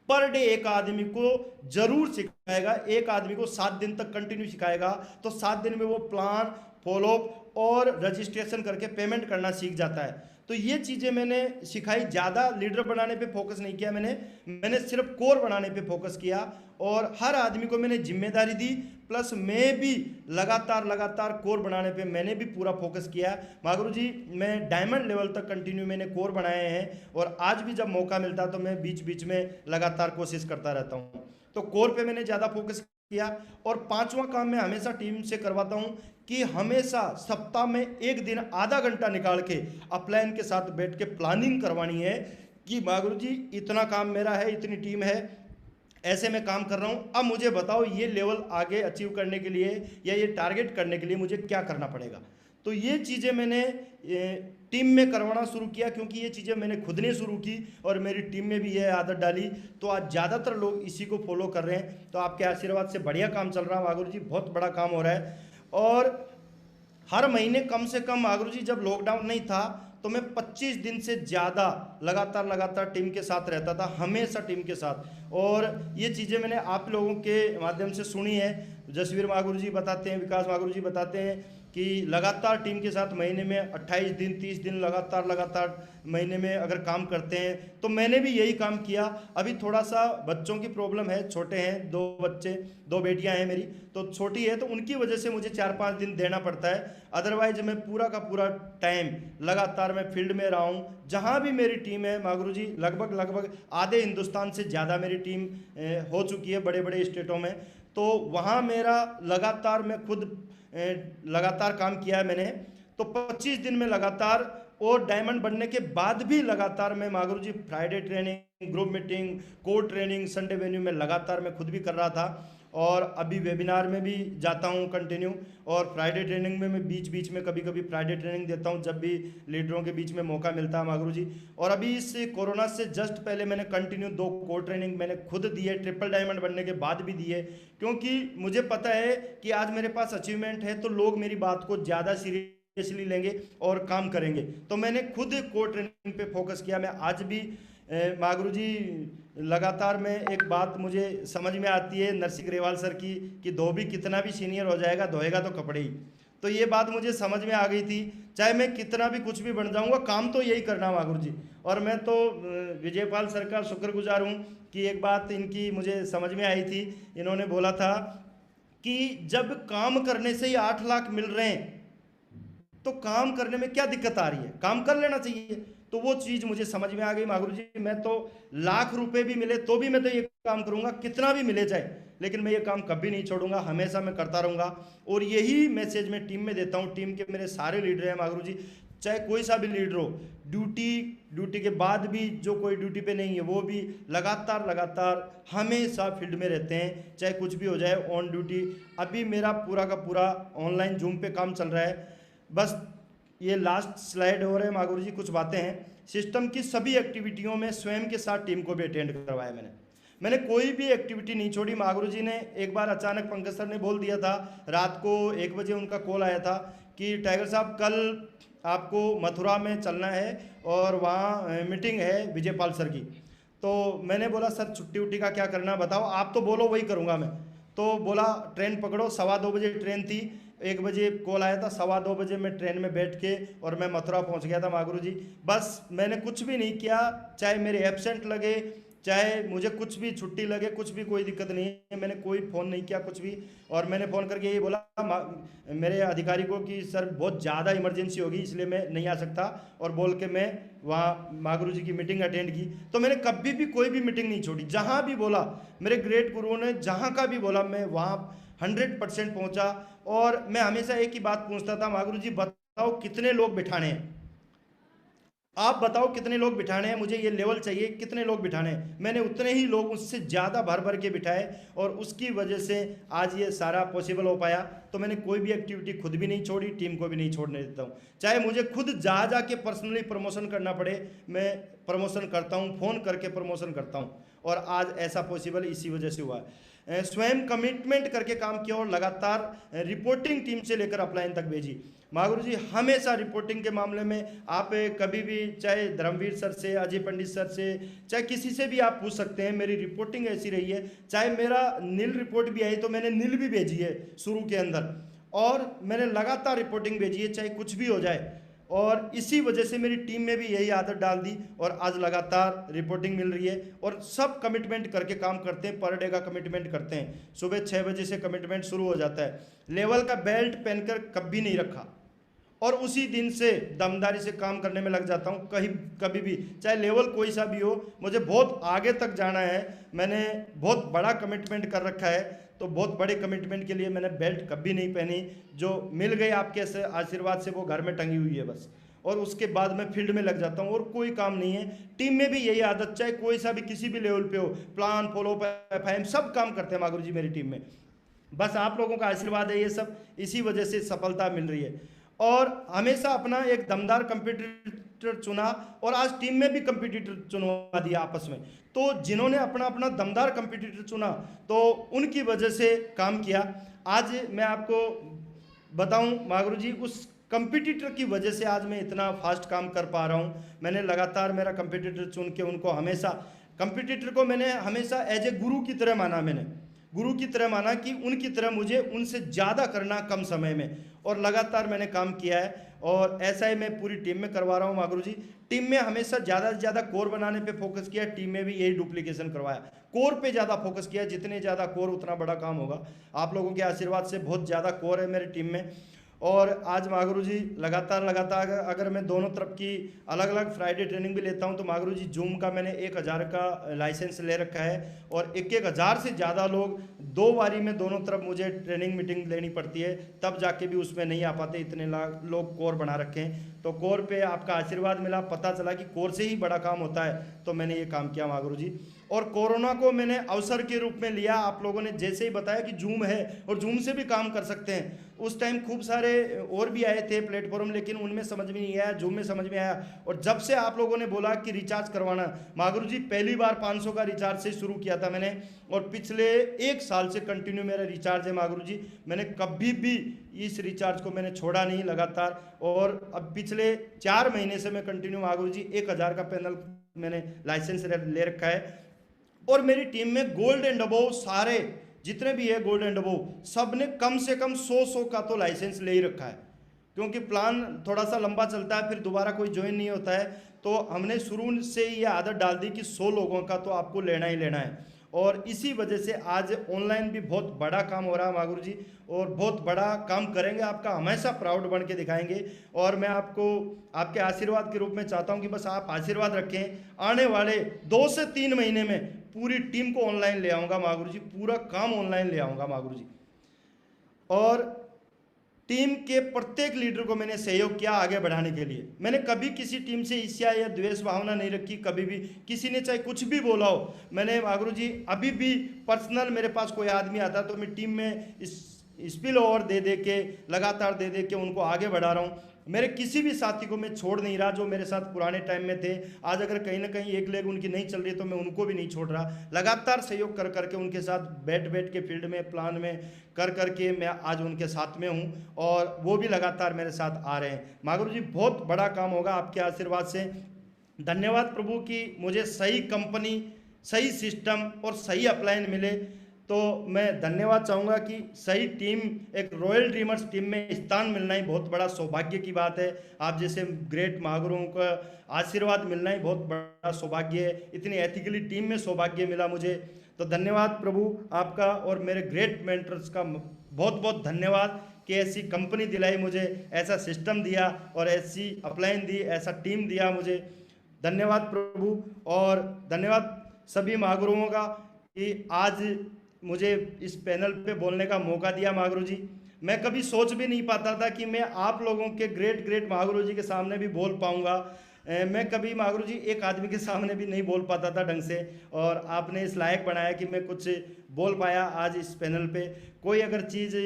पर डे एक आदमी को जरूर सिखाएगा। एक आदमी को 7 दिन तक कंटिन्यू सिखाएगा, तो 7 दिन में वो प्लान, फॉलोअप और रजिस्ट्रेशन करके पेमेंट करना सीख जाता है। तो ये चीज़ें मैंने सिखाई। ज़्यादा लीडर बनाने पे फोकस नहीं किया मैंने सिर्फ कोर बनाने पे फोकस किया, और हर आदमी को मैंने जिम्मेदारी दी, प्लस मैं भी लगातार कोर बनाने पे मैंने भी पूरा फोकस किया। मागुरु जी मैं डायमंड लेवल तक कंटिन्यू मैंने कोर बनाए हैं, और आज भी जब मौका मिलता तो मैं बीच बीच में लगातार कोशिश करता रहता हूँ। तो कोर पे मैंने ज़्यादा फोकस किया। और 5वां काम मैं हमेशा टीम से करवाता हूँ कि हमेशा सप्ताह में 1 दिन आधा घंटा निकाल के अपलाइन के साथ बैठ के प्लानिंग करवानी है कि मागुरु जी इतना काम मेरा है, इतनी टीम है, ऐसे मैं काम कर रहा हूँ, अब मुझे बताओ ये लेवल आगे अचीव करने के लिए या ये टारगेट करने के लिए मुझे क्या करना पड़ेगा। तो ये चीज़ें मैंने टीम में करवाना शुरू किया, क्योंकि ये चीज़ें मैंने खुद ने शुरू की और मेरी टीम में भी ये आदत डाली। तो आज ज़्यादातर लोग इसी को फॉलो कर रहे हैं। तो आपके आशीर्वाद से बढ़िया काम चल रहा है मागुरु जी, बहुत बड़ा काम हो रहा है। और हर महीने कम से कम मागुरु जी जब लॉकडाउन नहीं था तो मैं 25 दिन से ज़्यादा लगातार टीम के साथ रहता था, हमेशा टीम के साथ। और ये चीज़ें मैंने आप लोगों के माध्यम से सुनी है। जसवीर मागुरु जी बताते हैं, विकास मागुरु जी बताते हैं कि लगातार टीम के साथ महीने में 28 दिन 30 दिन लगातार महीने में अगर काम करते हैं, तो मैंने भी यही काम किया। अभी थोड़ा सा बच्चों की प्रॉब्लम है, छोटे हैं, 2 बच्चे, 2 बेटियां हैं मेरी, तो छोटी है, तो उनकी वजह से मुझे 4-5 दिन देना पड़ता है। अदरवाइज मैं पूरा का पूरा टाइम लगातार मैं फील्ड में रहा हूँ। जहाँ भी मेरी टीम है मागरू जी, लगभग आधे हिंदुस्तान से ज़्यादा मेरी टीम हो चुकी है बड़े बड़े स्टेटों में, तो वहाँ मेरा लगातार मैं खुद लगातार काम किया है मैंने। तो 25 दिन में लगातार, और डायमंड बनने के बाद भी लगातार मैं Magru ji Friday training, group meeting, core training, Sunday venue में लगातार मैं खुद भी कर रहा था। और अभी वेबिनार में भी जाता हूँ कंटिन्यू, और फ्राइडे ट्रेनिंग में मैं बीच बीच में कभी फ्राइडे ट्रेनिंग देता हूँ जब भी लीडरों के बीच में मौका मिलता है मागरू जी। और अभी इस कोरोना से जस्ट पहले मैंने कंटिन्यू 2 कोर ट्रेनिंग मैंने खुद दी है, ट्रिपल डायमंड बनने के बाद भी दी है, क्योंकि मुझे पता है कि आज मेरे पास अचीवमेंट है तो लोग मेरी बात को ज़्यादा सीरियसली लेंगे और काम करेंगे। तो मैंने खुद कोर ट्रेनिंग पे फोकस किया। मैं आज भी मागरू जी लगातार में एक बात मुझे समझ में आती है नरसिंह ग्रेवाल सर की, कि धोबी कितना भी सीनियर हो जाएगा, धोएगा तो कपड़े ही। तो ये बात मुझे समझ में आ गई थी, चाहे मैं कितना भी कुछ भी बन जाऊंगा, काम तो यही करना मागरू जी। और मैं तो विजयपाल सर का शुक्रगुजार हूँ कि एक बात इनकी मुझे समझ में आई थी। इन्होंने बोला था कि जब काम करने से ही 8 लाख मिल रहे हैं तो काम करने में क्या दिक्कत आ रही है, काम कर लेना चाहिए। तो वो चीज़ मुझे समझ में आ गई मागरू जी। मैं तो लाख रुपए भी मिले तो भी मैं तो ये काम करूंगा, कितना भी मिले जाए, लेकिन मैं ये काम कभी नहीं छोड़ूंगा, हमेशा मैं करता रहूंगा। और यही मैसेज मैं टीम में देता हूँ। टीम के मेरे सारे लीडर हैं मागरू जी, चाहे कोई सा भी लीडर हो, ड्यूटी के बाद भी जो कोई ड्यूटी पे नहीं है वो भी लगातार हमेशा फील्ड में रहते हैं, चाहे कुछ भी हो जाए, ऑन ड्यूटी। अभी मेरा पूरा का पूरा ऑनलाइन जूम पे काम चल रहा है। बस ये लास्ट स्लाइड हो रहे हैं मागरू जी, कुछ बातें हैं। सिस्टम की सभी एक्टिविटियों में स्वयं के साथ टीम को भी अटेंड करवाया मैंने कोई भी एक्टिविटी नहीं छोड़ी। मागरू जी ने एक बार अचानक पंकज सर ने बोल दिया था, रात को 1 बजे उनका कॉल आया था कि टाइगर साहब कल आपको मथुरा में चलना है और वहाँ मीटिंग है विजयपाल सर की। तो मैंने बोला सर छुट्टी उट्टी का क्या करना बताओ, आप तो बोलो वही करूँगा मैं। तो बोला ट्रेन पकड़ो, 2:15 बजे ट्रेन थी, 1 बजे कॉल आया था, 2:15 बजे मैं ट्रेन में बैठ के और मैं मथुरा पहुंच गया था मागरू जी। बस मैंने कुछ भी नहीं किया, चाहे मेरे एब्सेंट लगे, चाहे मुझे कुछ भी छुट्टी लगे, कुछ भी कोई दिक्कत नहीं है, मैंने कोई फ़ोन नहीं किया कुछ भी। और मैंने फ़ोन करके ये बोला मेरे अधिकारी को कि सर बहुत ज़्यादा इमरजेंसी होगी इसलिए मैं नहीं आ सकता, और बोल के मैं वहाँ मागरू जी की मीटिंग अटेंड की। तो मैंने कभी भी कोई भी मीटिंग नहीं छोड़ी, जहाँ भी बोला मेरे ग्रेट गुरुओं ने, जहाँ का भी बोला मैं वहाँ 100% पहुँचा। और मैं हमेशा एक ही बात पूछता था, मागरू जी बताओ कितने लोग बिठाने हैं, आप बताओ कितने लोग बिठाने हैं, मुझे ये लेवल चाहिए, कितने लोग बिठाने हैं। मैंने उतने ही लोग, उससे ज़्यादा भर के बिठाए, और उसकी वजह से आज ये सारा पॉसिबल हो पाया। तो मैंने कोई भी एक्टिविटी खुद भी नहीं छोड़ी, टीम को भी नहीं छोड़ने देता हूँ। चाहे मुझे खुद जा के पर्सनली प्रमोशन करना पड़े, मैं प्रमोशन करता हूँ, फ़ोन करके प्रमोशन करता हूँ। और आज ऐसा पॉसिबल इसी वजह से हुआ है। स्वयं कमिटमेंट करके काम किया और लगातार रिपोर्टिंग टीम से लेकर अपलाइन तक भेजी। मागरू जी हमेशा रिपोर्टिंग के मामले में आप कभी भी, चाहे धर्मवीर सर से, अजय पंडित सर से, चाहे किसी से भी आप पूछ सकते हैं, मेरी रिपोर्टिंग ऐसी रही है। चाहे मेरा नील रिपोर्ट भी आई तो मैंने नील भी भेजी है शुरू के अंदर, और मैंने लगातार रिपोर्टिंग भेजी है चाहे कुछ भी हो जाए। और इसी वजह से मेरी टीम में भी यही आदत डाल दी, और आज लगातार रिपोर्टिंग मिल रही है। और सब कमिटमेंट करके काम करते हैं, पर डे का कमिटमेंट करते हैं। सुबह 6 बजे से कमिटमेंट शुरू हो जाता है। लेवल का बेल्ट पहनकर कभी नहीं रखा, और उसी दिन से दमदारी से काम करने में लग जाता हूँ। कभी भी, चाहे लेवल कोई सा भी हो, मुझे बहुत आगे तक जाना है, मैंने बहुत बड़ा कमिटमेंट कर रखा है। तो बहुत बड़े कमिटमेंट के लिए मैंने बेल्ट कभी नहीं पहनी, जो मिल गई आपके आशीर्वाद से वो घर में टंगी हुई है बस। और उसके बाद मैं फील्ड में लग जाता हूँ, और कोई काम नहीं है। टीम में भी यही आदत, चाहे कोई सा भी किसी भी लेवल पे हो, प्लान फॉलो फाइम सब काम करते हैं मागरू जी मेरी टीम में। बस आप लोगों का आशीर्वाद है, ये सब इसी वजह से सफलता मिल रही है। और हमेशा अपना एक दमदार कंपटीटर चुना, और आज टीम में भी कंपटीटर चुनवा दिया आपस में। तो जिन्होंने अपना अपना दमदार कंपटीटर चुना तो उनकी वजह से काम किया। आज मैं आपको बताऊं मागरू जी, उस कंपटीटर की वजह से आज मैं इतना फास्ट काम कर पा रहा हूं। मैंने लगातार मेरा कंपटीटर चुन के उनको हमेशा, कंपटीटर को मैंने हमेशा एज ए गुरु की तरह माना। गुरु की तरह माना कि उनकी तरह मुझे उनसे ज़्यादा करना कम समय में, और लगातार मैंने काम किया है और ऐसा ही मैं पूरी टीम में करवा रहा हूँ माँ गुरु जी। टीम में हमेशा ज़्यादा से ज़्यादा कोर बनाने पे फोकस किया, टीम में भी यही डुप्लीकेशन करवाया, कोर पे ज़्यादा फोकस किया, जितने ज़्यादा कोर उतना बड़ा काम होगा। आप लोगों के आशीर्वाद से बहुत ज़्यादा कोर है मेरी टीम में। और आज माँ गुरु जी लगातार अगर मैं दोनों तरफ की अलग अलग फ्राइडे ट्रेनिंग भी लेता हूँ तो माँ गुरु जी जूम का मैंने 1000 का लाइसेंस ले रखा है, और 1000 से ज़्यादा लोग 2 बारी में दोनों तरफ मुझे ट्रेनिंग मीटिंग लेनी पड़ती है, तब जाके भी उसमें नहीं आ पाते, इतने लोग कोर बना रखे हैं। तो कोर पे आपका आशीर्वाद मिला, पता चला कि कोर से ही बड़ा काम होता है, तो मैंने ये काम किया माँ गुरु जी। और कोरोना को मैंने अवसर के रूप में लिया। आप लोगों ने जैसे ही बताया कि जूम है और जूम से भी काम कर सकते हैं, उस टाइम खूब सारे और भी आए थे प्लेटफॉर्म, लेकिन उनमें समझ में नहीं आया, जूम में समझ में आया। और जब से आप लोगों ने बोला कि रिचार्ज करवाना, माँ गुरु जी पहली बार 500 का रिचार्ज से शुरू किया था मैंने, और पिछले 1 साल से कंटिन्यू मेरा रिचार्ज है माँ गुरु जी। मैंने कभी भी इस रिचार्ज को मैंने छोड़ा नहीं लगातार, और अब पिछले 4 महीने से मैं कंटिन्यू माँ गुरु जी 1000 का पैनल मैंने लाइसेंस ले रखा है। और मेरी टीम में गोल्ड एंड अबोव सारे जितने भी है गोल्ड एंड अबोव सब ने कम से कम 100 का तो लाइसेंस ले ही रखा है, क्योंकि प्लान थोड़ा सा लंबा चलता है, फिर दोबारा कोई ज्वाइन नहीं होता है। तो हमने शुरू से ये आदत डाल दी कि 100 लोगों का तो आपको लेना ही लेना है, और इसी वजह से आज ऑनलाइन भी बहुत बड़ा काम हो रहा है माँ गुरु जी, और बहुत बड़ा काम करेंगे, आपका हमेशा प्राउड बन के दिखाएंगे। और मैं आपको आपके आशीर्वाद के रूप में चाहता हूँ कि बस आप आशीर्वाद रखें। आने वाले 2 से 3 महीने में पूरी टीम को ऑनलाइन ले आऊँगा माँ गुरु जी, पूरा काम ऑनलाइन ले आऊँगा माँ गुरु जी। और टीम के प्रत्येक लीडर को मैंने सहयोग किया आगे बढ़ाने के लिए। मैंने कभी किसी टीम से ईर्ष्या या द्वेष भावना नहीं रखी, कभी भी किसी ने चाहे कुछ भी बोला हो। मैंने माँ गुरु जी अभी भी पर्सनल मेरे पास कोई आदमी आता तो मैं टीम में स्पिल ओवर दे के लगातार दे के उनको आगे बढ़ा रहा हूँ। मेरे किसी भी साथी को मैं छोड़ नहीं रहा जो मेरे साथ पुराने टाइम में थे। आज अगर कहीं ना कहीं एक लेग उनकी नहीं चल रही तो मैं उनको भी नहीं छोड़ रहा, लगातार सहयोग कर करके उनके साथ बैठ के फील्ड में प्लान में कर के मैं आज उनके साथ में हूँ, और वो भी लगातार मेरे साथ आ रहे हैं। माँ गुरु जी बहुत बड़ा काम होगा आपके आशीर्वाद से। धन्यवाद प्रभु कि मुझे सही कंपनी, सही सिस्टम और सही अपलाइन मिले। तो मैं धन्यवाद चाहूँगा कि सही टीम, एक रॉयल ड्रीमर्स टीम में स्थान मिलना ही बहुत बड़ा सौभाग्य की बात है। आप जैसे ग्रेट महागुरुओं का आशीर्वाद मिलना ही बहुत बड़ा सौभाग्य है। इतनी एथिकली टीम में सौभाग्य मिला मुझे, तो धन्यवाद प्रभु आपका। और मेरे ग्रेट मेंटर्स का बहुत बहुत धन्यवाद कि ऐसी कंपनी दिलाई मुझे, ऐसा सिस्टम दिया और ऐसी अपलाइन दी, ऐसा टीम दिया मुझे। धन्यवाद प्रभु, और धन्यवाद सभी महागुरुओं का कि आज मुझे इस पैनल पे बोलने का मौका दिया माँ गुरु जी। मैं कभी सोच भी नहीं पाता था कि मैं आप लोगों के ग्रेट माँ गुरु जी के सामने भी बोल पाऊँगा। मैं कभी माँ गुरु जी एक आदमी के सामने भी नहीं बोल पाता था ढंग से, और आपने इस लायक बनाया कि मैं कुछ बोल पाया आज इस पैनल पे। कोई अगर चीज़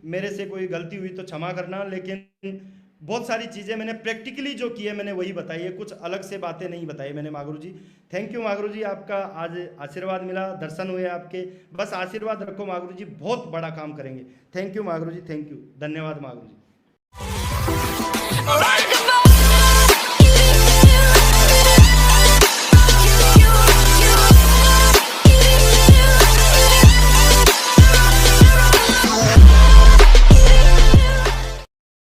मेरे से कोई गलती हुई तो क्षमा करना, लेकिन बहुत सारी चीज़ें मैंने प्रैक्टिकली जो की है मैंने वही बताई है, कुछ अलग से बातें नहीं बताई मैंने माँ गुरु जी। थैंक यू माँ गुरु जी, आपका आज आशीर्वाद मिला, दर्शन हुए आपके। बस आशीर्वाद रखो माँ गुरु जी, बहुत बड़ा काम करेंगे। थैंक यू माँ गुरु जी, थैंक यू, धन्यवाद माँ गुरु जी।